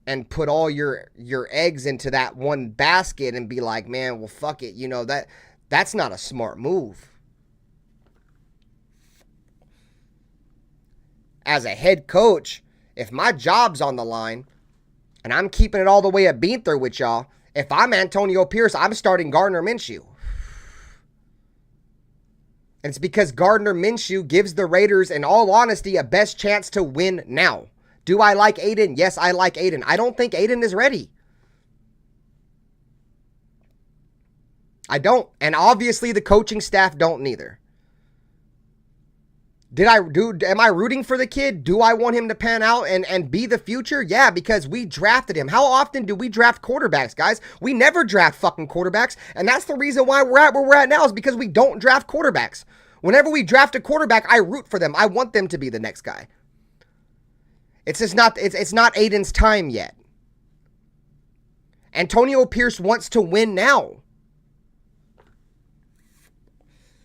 and put all your eggs into that one basket and be like, man, well, fuck it. That's not a smart move. As a head coach, if my job's on the line and I'm keeping it all the way at Beanther with y'all, if I'm Antonio Pierce, I'm starting Gardner Minshew. And it's because Gardner Minshew gives the Raiders, in all honesty, a best chance to win now. Do I like Aiden? Yes, I like Aiden. I don't think Aiden is ready. I don't. And obviously the coaching staff don't neither. Am I rooting for the kid? Do I want him to pan out and be the future? Yeah, because we drafted him. How often do we draft quarterbacks, guys? We never draft fucking quarterbacks. And that's the reason why we're at where we're at now, is because we don't draft quarterbacks. Whenever we draft a quarterback, I root for them. I want them to be the next guy. It's just not, it's not Aiden's time yet. Antonio Pierce wants to win now.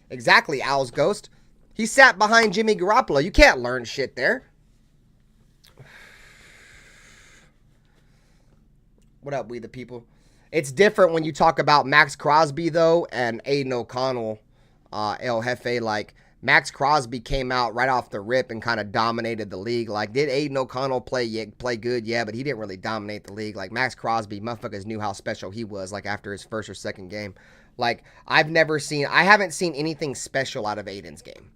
Exactly, Owl's Ghost. He sat behind Jimmy Garoppolo. You can't learn shit there. What up, we the people? It's different when you talk about Max Crosby, though, and Aiden O'Connell, El Jefe. Like, Max Crosby came out right off the rip and kind of dominated the league. Like, did Aiden O'Connell play good? Yeah, but he didn't really dominate the league. Like, Max Crosby, motherfuckers knew how special he was, like, after his first or second game. Like, I haven't seen anything special out of Aiden's game.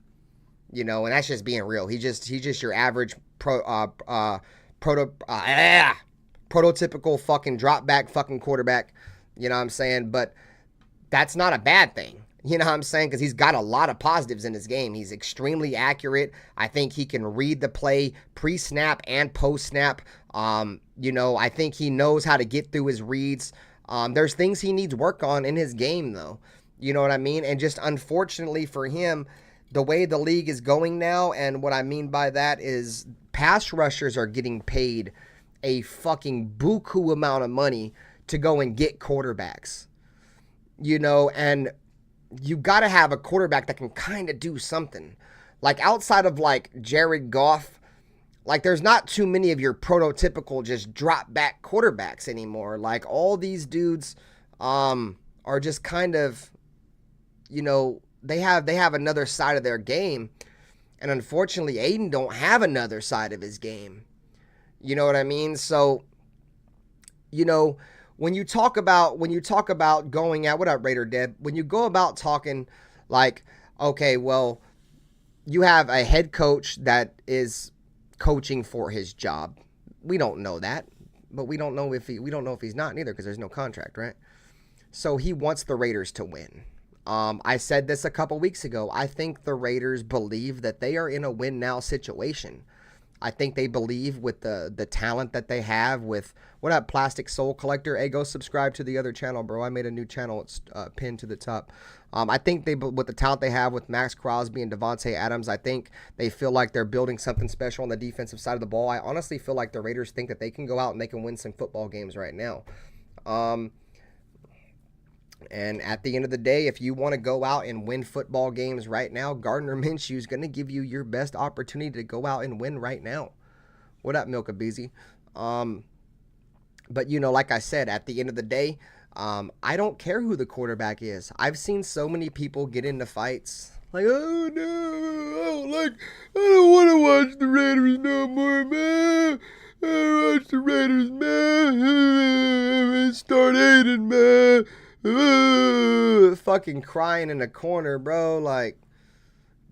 You know, and that's just being real. He's just your average prototypical fucking drop back fucking quarterback. You know what I'm saying? But that's not a bad thing. You know what I'm saying? Because he's got a lot of positives in his game. He's extremely accurate. I think he can read the play pre-snap and post-snap. You know, I think he knows how to get through his reads. There's things he needs work on in his game, though. You know what I mean? And just unfortunately for him, the way the league is going now, and what I mean by that is pass rushers are getting paid a fucking buku amount of money to go and get quarterbacks. You know, and you got to have a quarterback that can kind of do something. Like, outside of, like, Jared Goff, like, there's not too many of your prototypical just drop back quarterbacks anymore. Like, all these dudes are just kind of, you know, they have another side of their game. And unfortunately, Aiden don't have another side of his game. You know what I mean? So, you know, when you talk about going out, what up, RaiderBen? When you go about talking like, okay, well, you have a head coach that is coaching for his job. We don't know that, but we don't know if he's not neither, because there's no contract, right? So he wants the Raiders to win. I said this a couple weeks ago. I think the Raiders believe that they are in a win now situation. I think they believe with the talent that they have with, what up, Plastic Soul Collector? Hey, go subscribe to the other channel, bro. I made a new channel. It's pinned to the top. I think with the talent they have with Max Crosby and Devontae Adams, I think they feel like they're building something special on the defensive side of the ball. I honestly feel like the Raiders think that they can go out and they can win some football games right now. And at the end of the day, if you want to go out and win football games right now, Gardner Minshew is going to give you your best opportunity to go out and win right now. What up, Milka Beezy? But, you know, like I said, at the end of the day, I don't care who the quarterback is. I've seen so many people get into fights. Like, oh, no, I don't want to watch the Raiders no more, man. I don't watch the Raiders, man. Start hating, man. Fucking crying in the corner, bro. Like,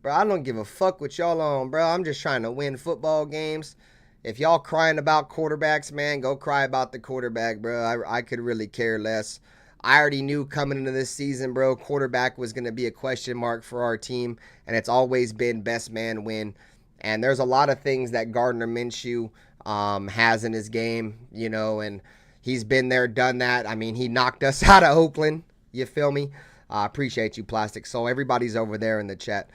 bro, I don't give a fuck what y'all on, bro. I'm just trying to win football games. If y'all crying about quarterbacks, man, go cry about the quarterback, bro. I could really care less. I already knew coming into this season, bro, quarterback was going to be a question mark for our team, and it's always been best man win. And there's a lot of things that Gardner Minshew has in his game, you know, and he's been there, done that. I mean, he knocked us out of Oakland. You feel me? I appreciate you, Plastic Soul. Everybody's over there in the chat.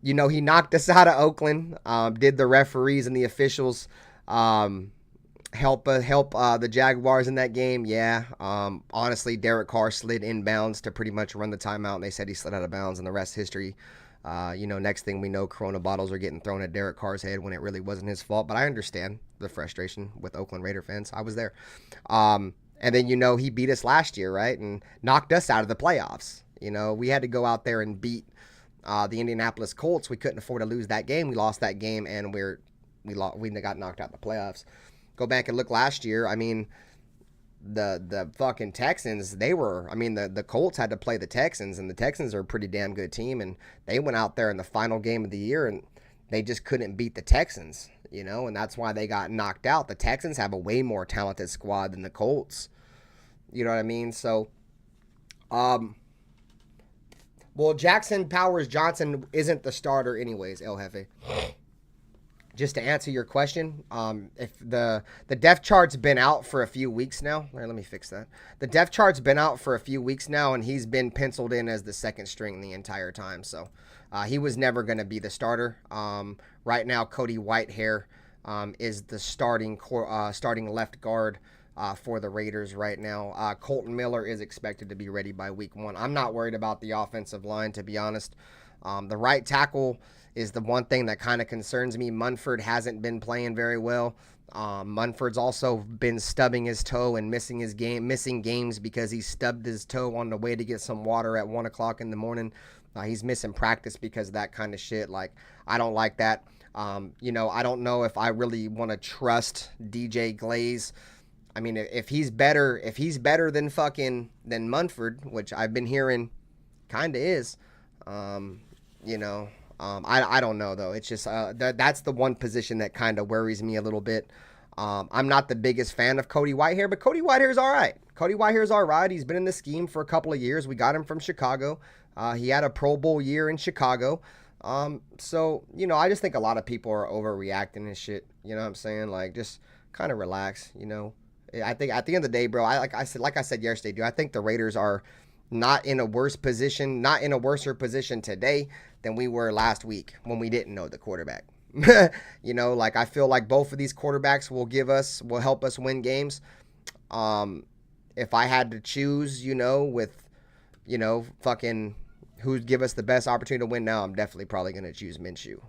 You know, he knocked us out of Oakland. Did the referees and the officials help the Jaguars in that game? Yeah. Honestly, Derek Carr slid inbounds to pretty much run the timeout, and they said he slid out of bounds, and the rest history. You know, next thing we know, Corona bottles are getting thrown at Derek Carr's head when it really wasn't his fault. But I understand the frustration with Oakland Raider fans. I was there. And then, you know, he beat us last year, right? And knocked us out of the playoffs. You know, we had to go out there and beat the Indianapolis Colts. We couldn't afford to lose that game. We lost that game, and we got knocked out in the playoffs. Go back and look last year. I mean, the fucking Texans, the Colts had to play the Texans, and the Texans are a pretty damn good team, and they went out there in the final game of the year, and they just couldn't beat the Texans, you know, and that's why they got knocked out. The Texans have a way more talented squad than the Colts, you know what I mean? So, well, Jackson Powers Johnson isn't the starter anyways, El Jefe. Just to answer your question, if the depth chart's been out for a few weeks now. All right, let me fix that. The depth chart's been out for a few weeks now, and he's been penciled in as the second string the entire time. So he was never going to be the starter. Right now, Cody Whitehair is the starting left guard for the Raiders right now. Colton Miller is expected to be ready by week 1. I'm not worried about the offensive line, to be honest. The right tackle is the one thing that kind of concerns me. Munford hasn't been playing very well. Munford's also been stubbing his toe and missing games because he stubbed his toe on the way to get some water at 1 o'clock in the morning. He's missing practice because of that kind of shit. Like, I don't like that. I don't know if I really want to trust DJ Glaze. I mean, if he's better than Munford, which I've been hearing kind of is, I don't know though. It's just that's the one position that kind of worries me a little bit. I'm not the biggest fan of Cody Whitehair, but Cody Whitehair's all right. Cody Whitehair's all right. He's been in the scheme for a couple of years. We got him from Chicago. He had a Pro Bowl year in Chicago. So, I just think a lot of people are overreacting and shit. You know what I'm saying? Like, just kind of relax, I think at the end of the day, bro, like I said yesterday, dude, I think the Raiders are not in a worse position today than we were last week when we didn't know the quarterback. Like, I feel like both of these quarterbacks will help us win games. If I had to choose, fucking who'd give us the best opportunity to win now, I'm definitely probably going to choose Minshew,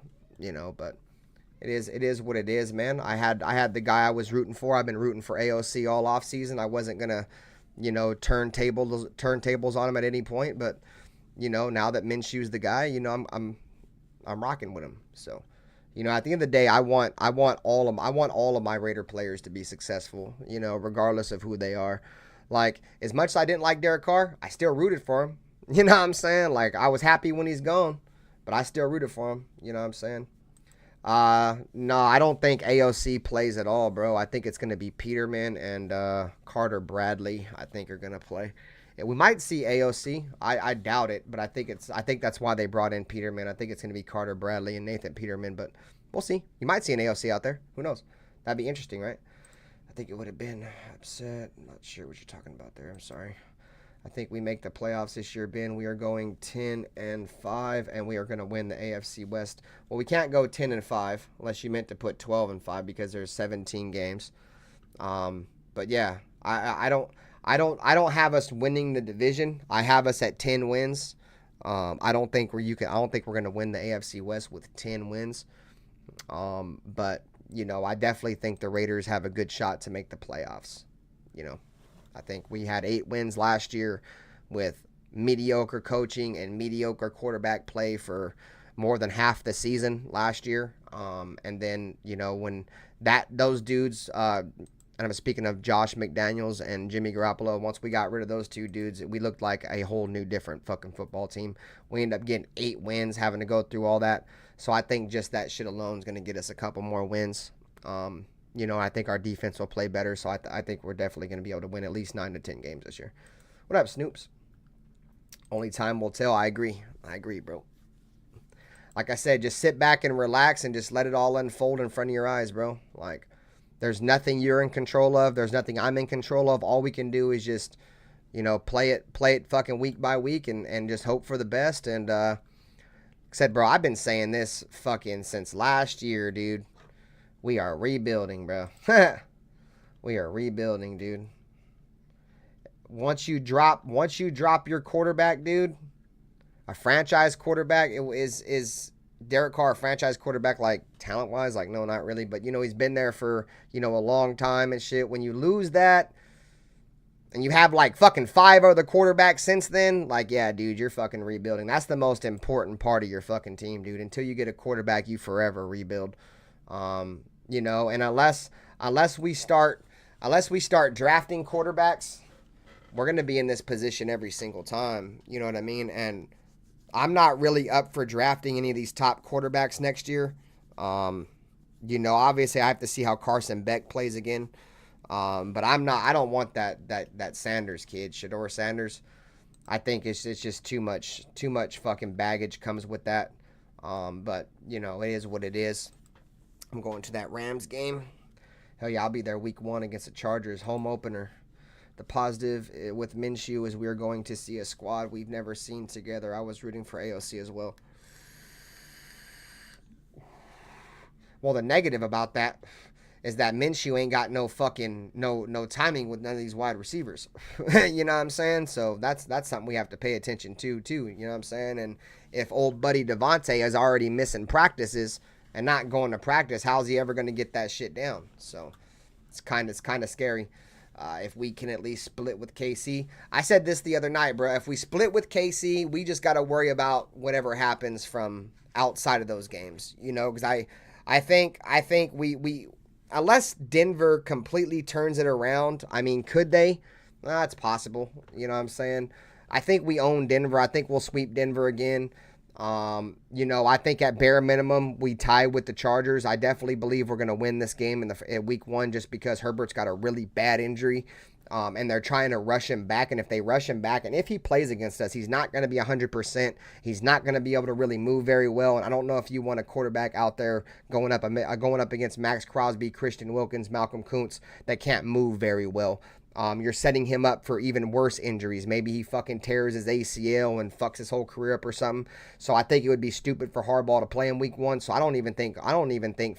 but it is what it is, man. I had the guy I was rooting for. I've been rooting for AOC all off season. I wasn't going to, turn tables on him at any point, but now that Minshew's the guy, I'm rocking with him. So, at the end of the day, I want all of my Raider players to be successful, regardless of who they are. Like, as much as I didn't like Derek Carr, I still rooted for him. You know what I'm saying? Like, I was happy when he's gone, but I still rooted for him. You know what I'm saying? No, I don't think AOC plays at all, bro. I think it's going to be Peterman and Carter Bradley, I think, are going to play. Yeah, we might see AOC. I doubt it, but I think that's why they brought in Peterman. I think it's going to be Carter Bradley and Nathan Peterman, but we'll see. You might see an AOC out there. Who knows? That'd be interesting, right? I think it would have been upset. I'm not sure what you're talking about there. I'm sorry. I think we make the playoffs this year, Ben. We are going 10-5, and we are going to win the AFC West. Well, we can't go 10-5 unless you meant to put 12-5 because there's 17 games. But yeah, I don't have us winning the division. I have us at 10 wins. I don't think we're going to win the AFC West with 10 wins. But I definitely think the Raiders have a good shot to make the playoffs. I think we had 8 wins last year with mediocre coaching and mediocre quarterback play for more than half the season last year. And then, when those dudes, and I'm speaking of Josh McDaniels and Jimmy Garoppolo, once we got rid of those two dudes, we looked like a whole new different fucking football team. We ended up getting 8 wins, having to go through all that. So I think just that shit alone is going to get us a couple more wins. I think our defense will play better, so I think we're definitely going to be able to win at least 9 to 10 games this year. What up, Snoops? Only time will tell. I agree, bro. Like I said, just sit back and relax and just let it all unfold in front of your eyes, bro. Like, there's nothing you're in control of. There's nothing I'm in control of. All we can do is just, play it fucking week by week and just hope for the best. And, like I said, bro, I've been saying this fucking since last year, dude. We are rebuilding, bro. We are rebuilding, dude. Once you drop your quarterback, dude, a franchise quarterback, is Derek Carr a franchise quarterback, like, talent-wise? Like, no, not really. But, he's been there for, a long time and shit. When you lose that and you have, like, fucking 5 other quarterbacks since then, like, yeah, dude, you're fucking rebuilding. That's the most important part of your fucking team, dude. Until you get a quarterback, you forever rebuild. And unless we start drafting quarterbacks, we're going to be in this position every single time. You know what I mean? And I'm not really up for drafting any of these top quarterbacks next year. Obviously I have to see how Carson Beck plays again. But I don't want that Sanders kid, Shador Sanders. I think it's just too much fucking baggage comes with that. But it is what it is. I'm going to that Rams game. Hell yeah, I'll be there week 1 against the Chargers, home opener. The positive with Minshew is we're going to see a squad we've never seen together. I was rooting for AOC as well. Well, the negative about that is that Minshew ain't got no fucking no timing with none of these wide receivers. You know what I'm saying? So that's something we have to pay attention to too. You know what I'm saying? And if old buddy Devontae is already missing practices and not going to practice, how's he ever going to get that shit down? So it's kind of scary. If we can at least split with KC. I said this the other night, bro. If we split with KC, we just got to worry about whatever happens from outside of those games. You know, because I think we unless Denver completely turns it around, I mean, could they? It's possible. You know what I'm saying? I think we own Denver. I think we'll sweep Denver again. You know, I think at bare minimum, we tie with the Chargers. I definitely believe we're going to win this game in week 1 just because Herbert's got a really bad injury. And they're trying to rush him back. And if they rush him back, and if he plays against us, he's not going to be 100%. He's not going to be able to really move very well. And I don't know if you want a quarterback out there going up against Max Crosby, Christian Wilkins, Malcolm Kuntz that can't move very well. You're setting him up for even worse injuries. Maybe he fucking tears his ACL and fucks his whole career up or something. So I think it would be stupid for Harbaugh to play in week 1. So I don't even think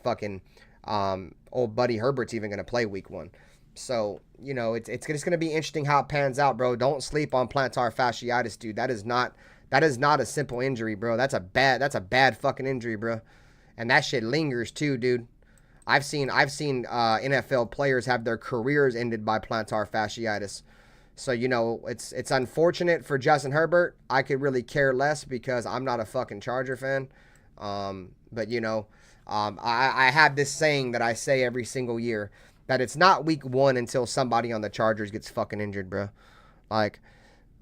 fucking old buddy Herbert's even going to play week 1. So, you know, it's just going to be interesting how it pans out, bro. Don't sleep on plantar fasciitis, dude. That is not a simple injury, bro. That's a bad fucking injury, bro. And that shit lingers too, dude. I've seen NFL players have their careers ended by plantar fasciitis. So, you know, it's unfortunate for Justin Herbert. I could really care less because I'm not a fucking Charger fan. But, you know, I have this saying that I say every single year, that it's not week 1 until somebody on the Chargers gets fucking injured, bro. Like,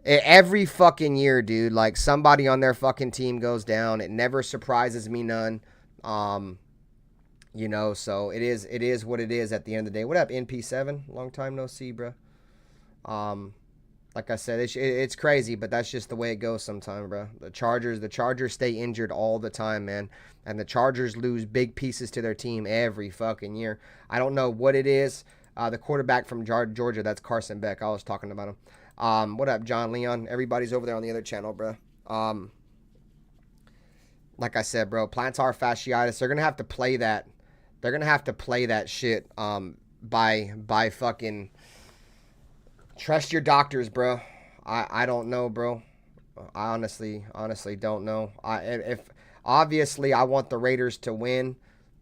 every fucking year, dude, like, somebody on their fucking team goes down. It never surprises me none. You know, so it is what it is at the end of the day. What up, NP7? Long time no see, bro. Like I said, it's crazy, but that's just the way it goes sometimes, bro. The Chargers stay injured all the time, man. And the Chargers lose big pieces to their team every fucking year. I don't know what it is. The quarterback from Georgia, that's Carson Beck. I was talking about him. What up, John Leon? Everybody's over there on the other channel, bro. Like I said, bro, plantar fasciitis, they're going to have to play that. They're going to have to play that shit by fucking... Trust your doctors, bro. I don't know, bro. I honestly don't know. Obviously, I want the Raiders to win.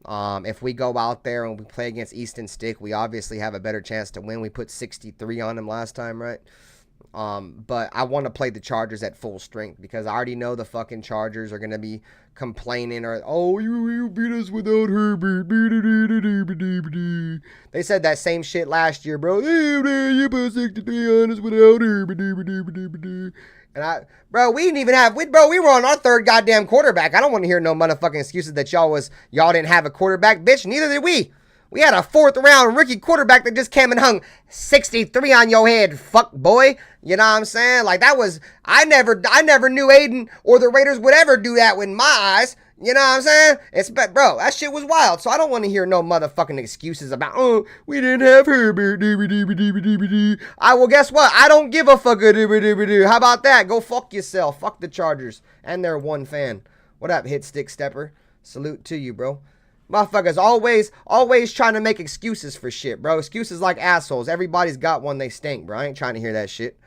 If we go out there and we play against Easton Stick, we obviously have a better chance to win. We put 63 on them last time, right? But I want to play the Chargers at full strength because I already know the fucking Chargers are going to be complaining or, oh, you beat us without Herbert. They said that same shit last year, bro. You put 63 on us without Herbert. And we didn't even have, we were on our 3rd goddamn quarterback. I don't want to hear no motherfucking excuses that y'all didn't have a quarterback, bitch. Neither did we. We had a 4th round rookie quarterback that just came and hung 63 on your head, fuck boy. You know what I'm saying? Like, that was, I never knew Aiden or the Raiders would ever do that with my eyes. You know what I'm saying? Bro, that shit was wild. So I don't want to hear no motherfucking excuses about, oh, we didn't have Herbert. Well, guess what? I don't give a fuck. How about that? Go fuck yourself. Fuck the Chargers and their one fan. What up, hit stick stepper? Salute to you, bro. Motherfuckers always trying to make excuses for shit, bro. Excuses like assholes. Everybody's got one, they stink, bro. I ain't trying to hear that shit.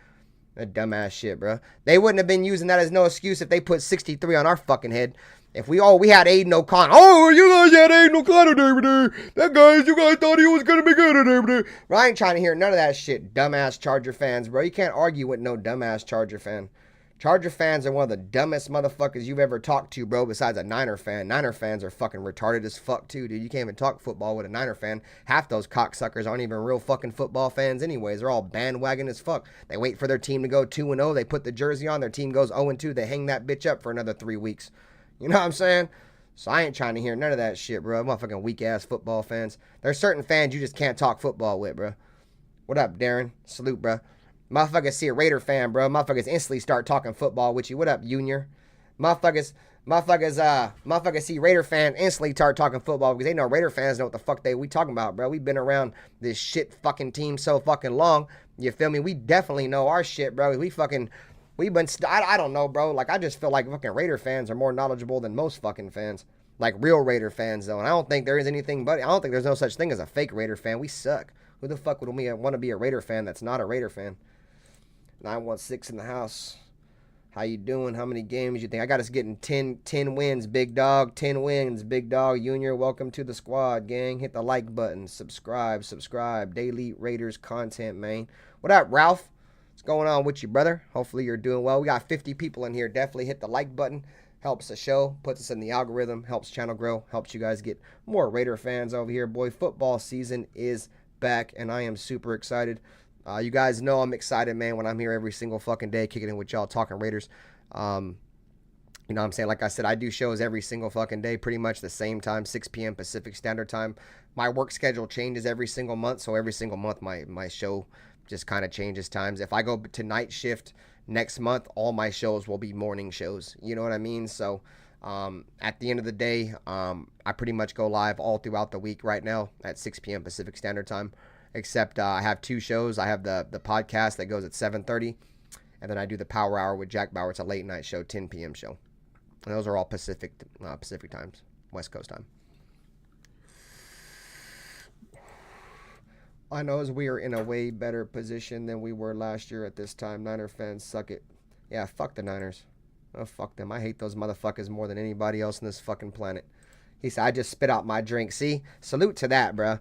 That dumbass shit, bro. They wouldn't have been using that as no excuse if they put 63 on our fucking head. If we had Aiden O'Connell. Oh, you guys had Aiden O'Connell, you guys thought he was going to be good. Bro, I ain't trying to hear none of that shit, dumbass Charger fans, bro. You can't argue with no dumbass Charger fan. Charger fans are one of the dumbest motherfuckers you've ever talked to, bro, besides a Niner fan. Niner fans are fucking retarded as fuck, too, dude. You can't even talk football with a Niner fan. Half those cocksuckers aren't even real fucking football fans anyways. They're all bandwagon as fuck. They wait for their team to go 2-0. They put the jersey on. Their team goes 0-2. They hang that bitch up for another 3 weeks. You know what I'm saying? So I ain't trying to hear none of that shit, bro. Motherfucking weak-ass football fans. There's certain fans you just can't talk football with, bro. What up, Darren? Salute, bro. Motherfuckers see a Raider fan, bro. Motherfuckers instantly start talking football with you. What up, Junior? Motherfuckers see Raider fans instantly start talking football because they know Raider fans know what the fuck we talking about, bro. We've been around this shit fucking team so fucking long. You feel me? We definitely know our shit, bro. I don't know, bro. Like, I just feel like fucking Raider fans are more knowledgeable than most fucking fans. Like real Raider fans, though. And I don't think there is anything but, I don't think there's no such thing as a fake Raider fan. We suck. Who the fuck would want to be a Raider fan that's not a Raider fan? 916 in the house. How you doing? How many games you think? I got us getting 10 wins, big dog. 10 wins, big dog. Junior, welcome to the squad, gang. Hit the like button. Subscribe. Daily Raiders content, man. What up, Ralph? What's going on with you, brother? Hopefully you're doing well. We got 50 people in here. Definitely hit the like button. Helps the show. Puts us in the algorithm. Helps channel grow. Helps you guys get more Raider fans over here. Boy, football season is back, and I am super excited. You guys know I'm excited, man, when I'm here every single fucking day kicking it with y'all talking Raiders. You know what I'm saying? Like I said, I do shows every single fucking day, pretty much the same time, 6 p.m. Pacific Standard Time. My work schedule changes every single month, so every single month my show just kind of changes times. If I go to night shift next month, all my shows will be morning shows. You know what I mean? So at the end of the day, I pretty much go live all throughout the week right now at 6 p.m. Pacific Standard Time. Except I have 2 shows. I have the podcast that goes at 7:30, and then I do the Power Hour with Jack Bauer. It's a late night show, 10 p.m. show. And those are all Pacific times, West Coast time. I know we are in a way better position than we were last year at this time. Niner fans, suck it. Yeah, fuck the Niners. Oh, fuck them. I hate those motherfuckers more than anybody else on this fucking planet. He said, I just spit out my drink. See? Salute to that, bruh.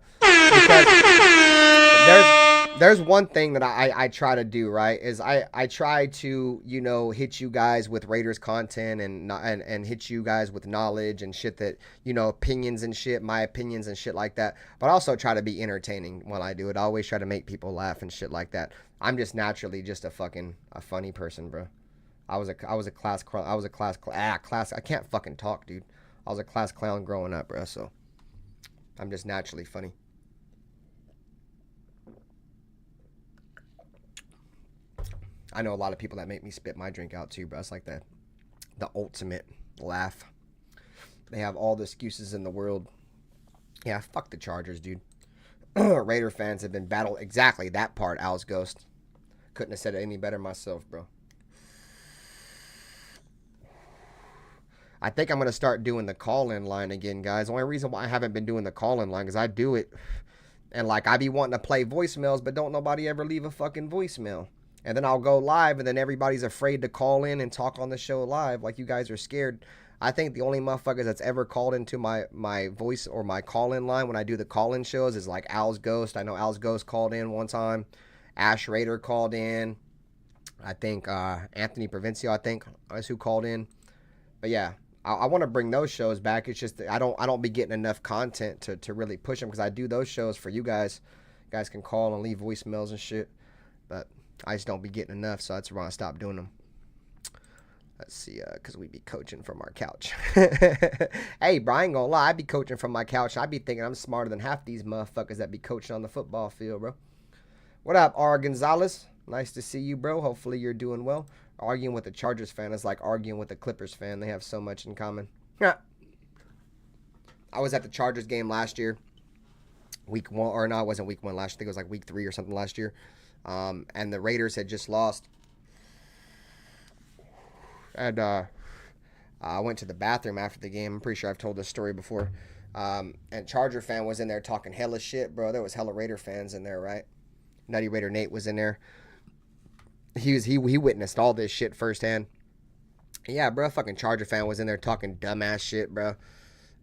Because there's one thing that I try to do, right? Is I try to, you know, hit you guys with Raiders content and hit you guys with knowledge and shit that, you know, opinions and shit, my opinions and shit like that. But I also try to be entertaining when I do it. I always try to make people laugh and shit like that. I'm just naturally just a funny person, bro. I was a class. I can't fucking talk, dude. I was a class clown growing up, bro, so I'm just naturally funny. I know a lot of people that make me spit my drink out too, bro. It's like the ultimate laugh. They have all the excuses in the world. Yeah, fuck the Chargers, dude. Raider fans have been battled. Exactly that part, Al's Ghost. Couldn't have said it any better myself, bro. I think I'm going to start doing the call-in line again, guys. The only reason why I haven't been doing the call-in line is I do it, and, like, I be wanting to play voicemails, but don't nobody ever leave a fucking voicemail. And then I'll go live, and then everybody's afraid to call in and talk on the show live, like you guys are scared. I think the only motherfuckers that's ever called into my voice or my call-in line when I do the call-in shows is, like, Al's Ghost. I know Al's Ghost called in one time. Ash Raider called in. I think Anthony Provencio, I think, is who called in. But, yeah. I want to bring those shows back. It's just that I don't be getting enough content to really push them because I do those shows for you guys. You guys can call and leave voicemails and shit, but I just don't be getting enough, so that's why I stopped doing them. Let's see, because we be coaching from our couch. Hey, bro, I ain't gonna lie. I be coaching from my couch. I be thinking I'm smarter than half these motherfuckers that be coaching on the football field, bro. What up, R. Gonzalez? Nice to see you, bro. Hopefully you're doing well. Arguing with a Chargers fan is like arguing with a Clippers fan. They have so much in common. Yeah. I was at the Chargers game last year. Week 1, or no, it wasn't week 1 last year. I think it was like week 3 or something last year. And the Raiders had just lost. And I went to the bathroom after the game. I'm pretty sure I've told this story before. And Charger fan was in there talking hella shit, bro. There was hella Raider fans in there, right? Nutty Raider Nate was in there. He witnessed all this shit firsthand. Yeah, bro, fucking Charger fan was in there talking dumbass shit, bro.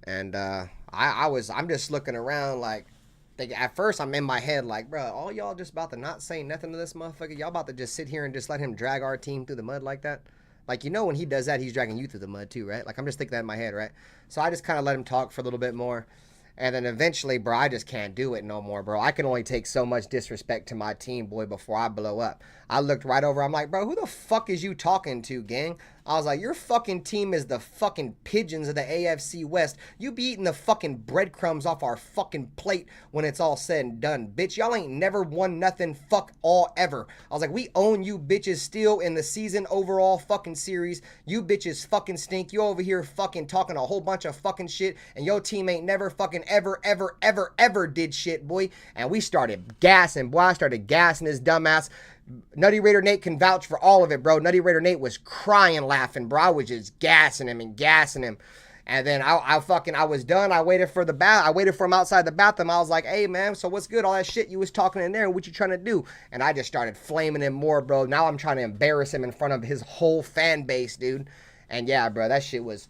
And I'm just looking around like, at first I'm in my head like, bro, all y'all just about to not say nothing to this motherfucker? Y'all about to just sit here and just let him drag our team through the mud like that? Like, you know, when he does that, he's dragging you through the mud too, right? Like, I'm just thinking that in my head, right? So I just kind of let him talk for a little bit more. And then eventually, bro, I just can't do it no more, bro. I can only take so much disrespect to my team, boy, before I blow up. I looked right over. I'm like, bro, who the fuck is you talking to, gang? I was like, your fucking team is the fucking pigeons of the AFC West. You be eating the fucking breadcrumbs off our fucking plate when it's all said and done. Bitch, y'all ain't never won nothing fuck all ever. I was like, we own you bitches still in the season overall fucking series. You bitches fucking stink. You over here fucking talking a whole bunch of fucking shit, and your team ain't never fucking ever did shit, boy. And we started gassing, boy. I started gassing his dumbass. Nutty Raider Nate can vouch for all of it, bro. Nutty Raider Nate was crying laughing, bro. I was just gassing him. And then I was done. I waited for him outside the bathroom. I was like, hey man, so what's good? All that shit you was talking in there, what you trying to do? And I just started flaming him more, bro. Now I'm trying to embarrass him in front of his whole fan base, dude. And yeah, bro, that shit was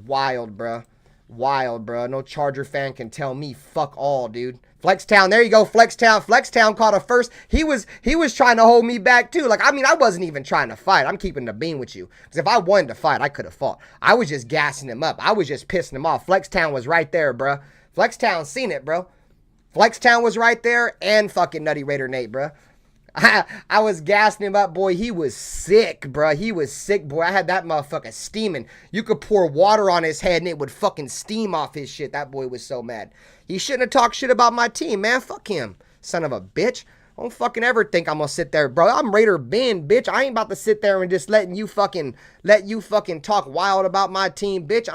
wild, bro. Wild, bro. No Charger fan can tell me fuck all, dude. Flextown, there you go, Flextown. Flextown caught a first. He was trying to hold me back too. Like, I mean, I wasn't even trying to fight. I'm keeping the beam with you. Because if I wanted to fight, I could have fought. I was just gassing him up. I was just pissing him off. Flextown was right there, bro. Flextown seen it, bro. Flextown was right there, and fucking Nutty Raider Nate, bro. I was gassing him up, boy. He was sick, bro. He was sick, boy. I had that motherfucker steaming. You could pour water on his head and it would fucking steam off his shit. That boy was so mad. He shouldn't have talked shit about my team, man. Fuck him, son of a bitch. Don't fucking ever think I'm gonna sit there, bro. I'm RaiderBen, bitch. I ain't about to sit there and just let you fucking talk wild about my team, bitch.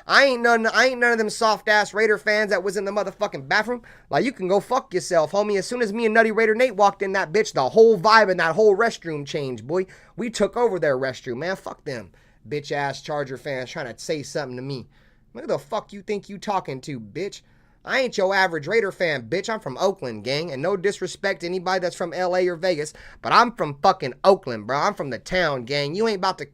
I ain't none of them soft ass Raider fans that was in the motherfucking bathroom. Like, you can go fuck yourself, homie. As soon as me and Nutty Raider Nate walked in that bitch, the whole vibe in that whole restroom changed, boy. We took over their restroom, man. Fuck them bitch ass Charger fans trying to say something to me. Who the fuck you think you talking to, bitch? I ain't your average Raider fan, bitch. I'm from Oakland, gang. And no disrespect to anybody that's from LA or Vegas, but I'm from fucking Oakland, bro. I'm from the town, gang. You ain't about to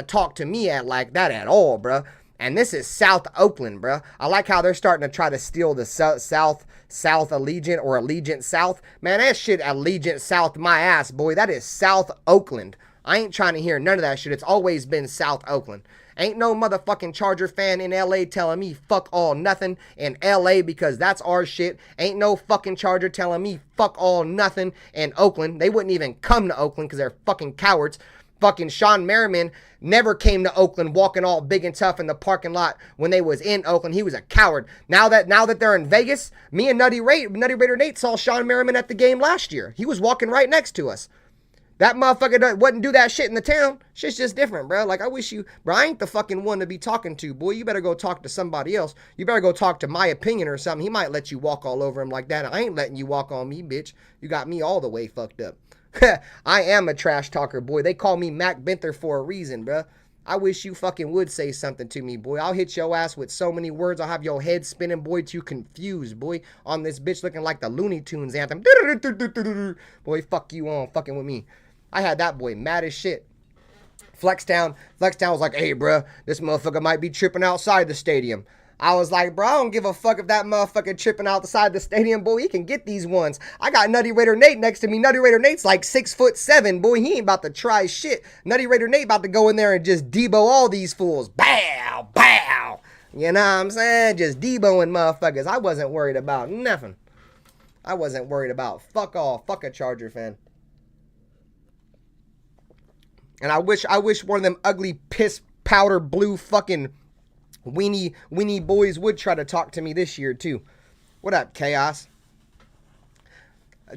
talk to me like that at all, bro. And this is South Oakland, bro. I like how they're starting to try to steal the South Allegiant or Allegiant South. Man, that shit Allegiant South my ass, boy. That is South Oakland. I ain't trying to hear none of that shit. It's always been South Oakland. Ain't no motherfucking Charger fan in LA telling me fuck all nothing in LA because that's our shit. Ain't no fucking Charger telling me fuck all nothing in Oakland. They wouldn't even come to Oakland because they're fucking cowards. Fucking Sean Merriman never came to Oakland walking all big and tough in the parking lot when they was in Oakland. He was a coward. Now that they're in Vegas, me and Nutty Raider Nate saw Sean Merriman at the game last year. He was walking right next to us. That motherfucker wouldn't do that shit in the town. Shit's just different, bro. Like, I wish you, bro, I ain't the fucking one to be talking to, boy. You better go talk to somebody else. You better go talk to My Opinion or something. He might let you walk all over him like that. I ain't letting you walk on me, bitch. You got me all the way fucked up. I am a trash talker, boy. They call me Mac Benther for a reason, bro. I wish you fucking would say something to me, boy. I'll hit your ass with so many words. I'll have your head spinning, boy, till you confused, boy. On this bitch looking like the Looney Tunes anthem. Boy, fuck you on fucking with me. I had that boy mad as shit. Flextown was like, hey, bro, this motherfucker might be tripping outside the stadium. I was like, bro, I don't give a fuck if that motherfucker tripping outside the stadium, boy. He can get these ones. I got Nutty Raider Nate next to me. Nutty Raider Nate's like 6'7", boy. He ain't about to try shit. Nutty Raider Nate about to go in there and just Debo all these fools. Bow, bow. You know what I'm saying? Just Deboing motherfuckers. I wasn't worried about nothing. I wasn't worried about fuck all. Fuck a Charger fan. And I wish one of them ugly piss powder blue fucking weenie boys would try to talk to me this year too. What up, Chaos?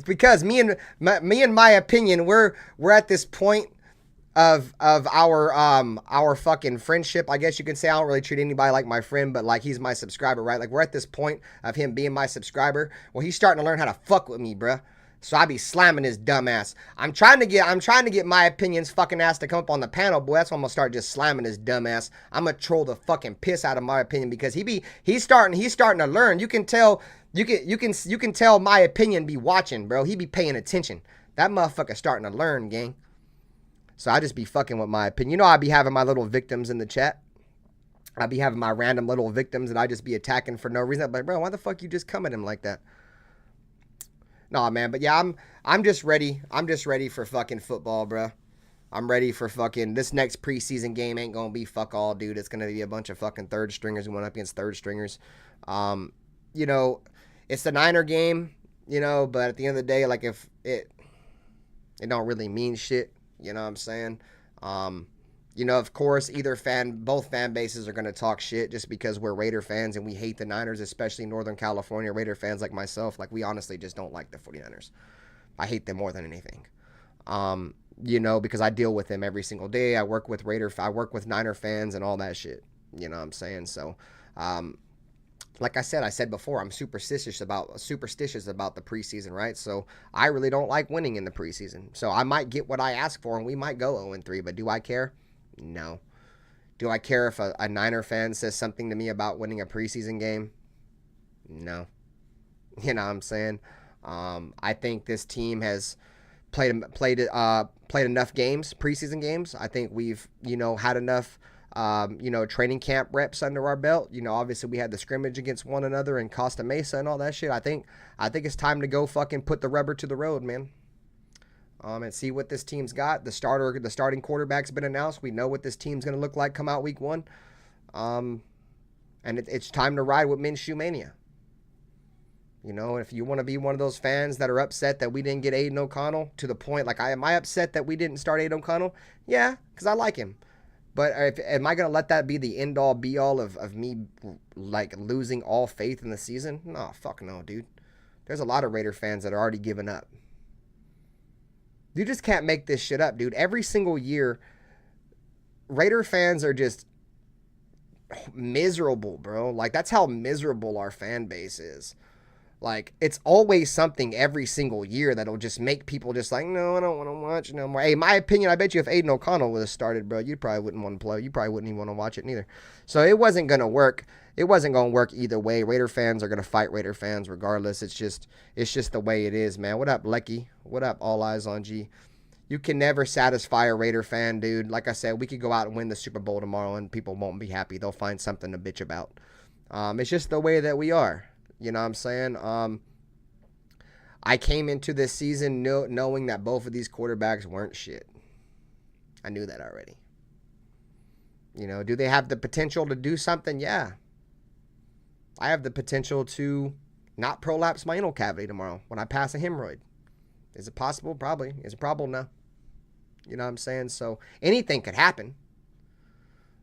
Because me and My Opinion, we're at this point of our fucking friendship. I guess you can say I don't really treat anybody like my friend, but like he's my subscriber, right? Like, we're at this point of him being my subscriber. Well, he's starting to learn how to fuck with me, bruh. So I be slamming his dumb ass. I'm trying to get My Opinion's fucking ass to come up on the panel, boy. That's why I'm gonna start just slamming his dumb ass. I'm gonna troll the fucking piss out of My Opinion because he's starting to learn. You can tell My Opinion be watching, bro. He be paying attention. That motherfucker starting to learn, gang. So I just be fucking with My Opinion. You know, I be having my little victims in the chat. I be having my random little victims that I just be attacking for no reason. I'm like, bro, why the fuck you just come at him like that? Nah, man, but yeah, I'm just ready. I'm just ready for fucking football, bro. I'm ready for fucking, this next preseason game ain't gonna be fuck all, dude. It's gonna be a bunch of fucking third stringers who went up against third stringers. You know, it's the Niner game, you know, but at the end of the day, like, if it don't really mean shit, you know what I'm saying? You know, of course, both fan bases are going to talk shit just because we're Raider fans and we hate the Niners, especially Northern California Raider fans like myself. Like, we honestly just don't like the 49ers. I hate them more than anything. You know, because I deal with them every single day. I work with Niner fans and all that shit. You know what I'm saying? So, like I said before, I'm superstitious about the preseason, right? So I really don't like winning in the preseason. So I might get what I ask for and we might go 0-3, but do I care? No. Do I care if a Niner fan says something to me about winning a preseason game? No. You know what I'm saying? I think this team has played enough games, preseason games. I think we've, had enough, training camp reps under our belt. Obviously we had the scrimmage against one another in Costa Mesa and all that shit. I think it's time to go fucking put the rubber to the road, man. And see what this team's got. The starting quarterback's been announced. We know what this team's going to look like come out week 1. And it's time to ride with Minshew Mania. If you want to be one of those fans that are upset that we didn't get Aiden O'Connell, to the point, like, am I upset that we didn't start Aiden O'Connell? Yeah, because I like him. But am I going to let that be the end-all, be-all of me, like, losing all faith in the season? No, fuck no, dude. There's a lot of Raider fans that are already giving up. You just can't make this shit up, dude. Every single year, Raider fans are just miserable, bro. Like, that's how miserable our fan base is. Like, it's always something every single year that'll just make people just like, no, I don't want to watch no more. Hey, my opinion, I bet you if Aiden O'Connell would have started, bro, you probably wouldn't want to play. You probably wouldn't even want to watch it neither. So it wasn't going to work. It wasn't going to work either way. Raider fans are going to fight Raider fans regardless. It's just the way it is, man. What up, Lecky? What up, All Eyes on G? You can never satisfy a Raider fan, dude. Like I said, we could go out and win the Super Bowl tomorrow and people won't be happy. They'll find something to bitch about. It's just the way that we are. You know what I'm saying? I came into this season knowing that both of these quarterbacks weren't shit. I knew that already. Do they have the potential to do something? Yeah. I have the potential to not prolapse my anal cavity tomorrow when I pass a hemorrhoid. Is it possible? Probably. Is it probable? No. You know what I'm saying? So anything could happen.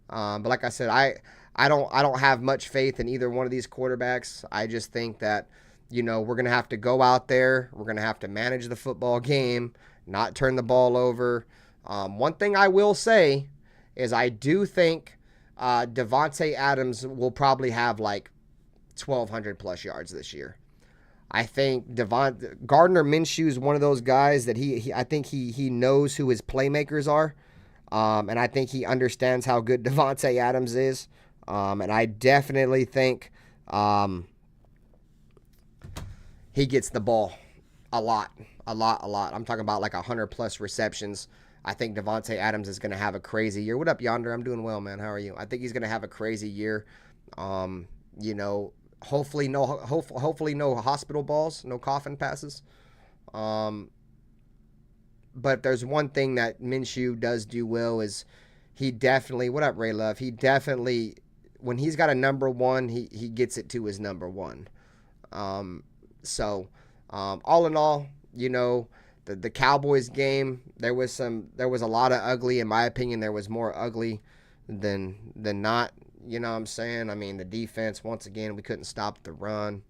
But like I said, I don't have much faith in either one of these quarterbacks. I just think that, we're going to have to go out there. We're going to have to manage the football game, not turn the ball over. One thing I will say is I do think Davante Adams will probably have like 1,200 plus yards this year. I think Gardner Minshew is one of those guys that I think he knows who his playmakers are. And I think he understands how good Davante Adams is. And I definitely think he gets the ball a lot. I'm talking about like 100 plus receptions. I think Davante Adams is going to have a crazy year. What up, Yonder? I'm doing well, man. How are you? I think he's going to have a crazy year. Hopefully no hospital balls, no coffin passes. But if there's one thing that Minshew does do well is he definitely, what up, Ray Love? He definitely, when he's got a number one, he gets it to his number one. So all in all, the Cowboys game, there was a lot of ugly. In my opinion, there was more ugly than not. You know what I'm saying? I mean, the defense, once again, we couldn't stop the run.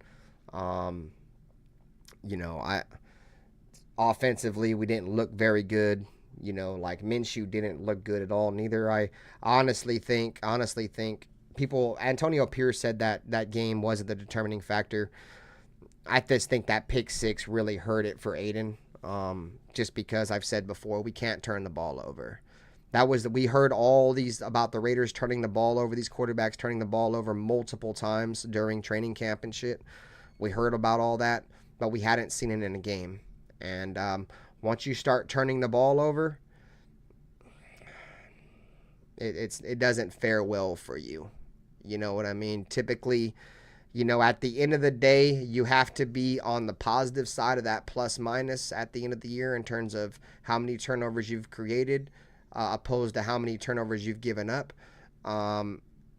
Offensively, we didn't look very good. Like Minshew didn't look good at all. Neither. I honestly think Antonio Pierce said that game wasn't the determining factor. I just think that pick six really hurt it for Aiden. Just because I've said before, we can't turn the ball over. We heard all these about the Raiders turning the ball over, these quarterbacks turning the ball over multiple times during training camp and shit. We heard about all that, but we hadn't seen it in a game. And once you start turning the ball over, it doesn't fare well for you. You know what I mean? Typically, at the end of the day, you have to be on the positive side of that plus minus at the end of the year in terms of how many turnovers you've created, opposed to how many turnovers you've given up.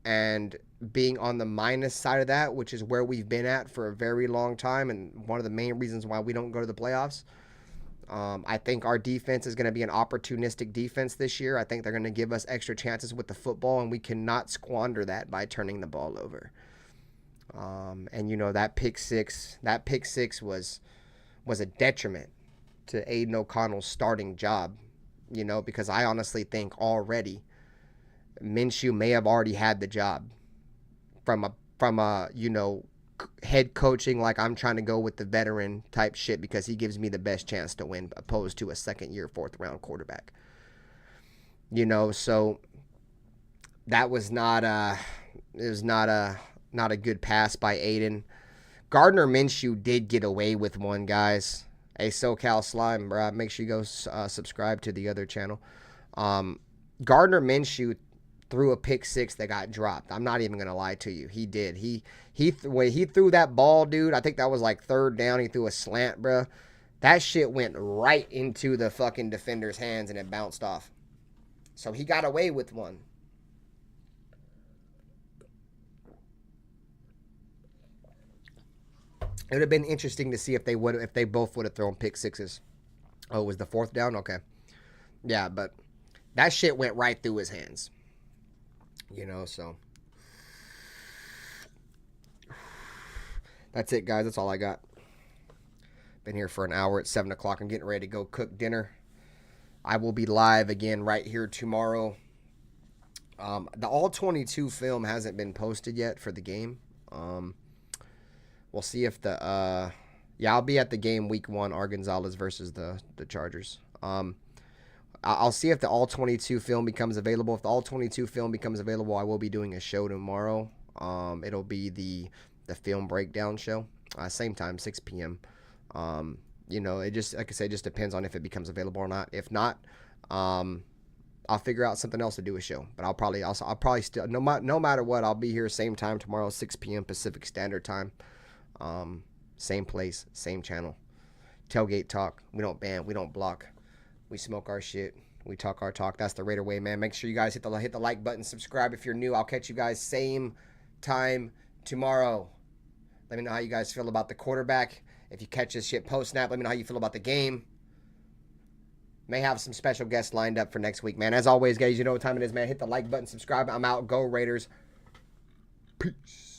And being on the minus side of that, which is where we've been at for a very long time and one of the main reasons why we don't go to the playoffs. I think our defense is going to be an opportunistic defense this year. I think they're going to give us extra chances with the football, and we cannot squander that by turning the ball over. That pick six was a detriment to Aiden O'Connell's starting job, because I honestly think already Minshew may have already had the job from a head coaching, like I'm trying to go with the veteran type shit because he gives me the best chance to win opposed to a second year, 4th round quarterback. So that was not a good pass by Aiden. Gardner Minshew did get away with one, guys. Hey, SoCal Slime, bro, make sure you go subscribe to the other channel. Gardner Minshew threw a pick six that got dropped. I'm not even gonna lie to you. He did. He threw that ball, dude. I think that was like third down. He threw a slant, bro. That shit went right into the fucking defender's hands and it bounced off. So he got away with one. It would have been interesting to see if they both would have thrown pick sixes. Oh, it was the fourth down? Okay. Yeah, but that shit went right through his hands. You know, so. That's it, guys. That's all I got. Been here for an hour. It's 7 o'clock. I'm getting ready to go cook dinner. I will be live again right here tomorrow. The All-22 film hasn't been posted yet for the game. We'll see if the I'll be at the game week 1, Gonzalez versus the Chargers. I'll see if the All-22 film becomes available. If the All-22 film becomes available, I will be doing a show tomorrow. It'll be the film breakdown show. Same time, 6 p.m. You know, it just, like I said, it just depends on if it becomes available or not. If not, I'll figure out something else to do a show. But I'll probably still, no matter what, I'll be here same time tomorrow, 6 p.m. Pacific Standard Time. Same place, same channel. Tailgate Talk. We don't ban, we don't block. We smoke our shit. We talk our talk. That's the Raider way, man. Make sure you guys hit the like button, subscribe if you're new. I'll catch you guys same time tomorrow. Let me know how you guys feel about the quarterback. If you catch this shit post-snap, let me know how you feel about the game. May have some special guests lined up for next week, man. As always, guys, you know what time it is, man. Hit the like button, subscribe. I'm out. Go Raiders. Peace.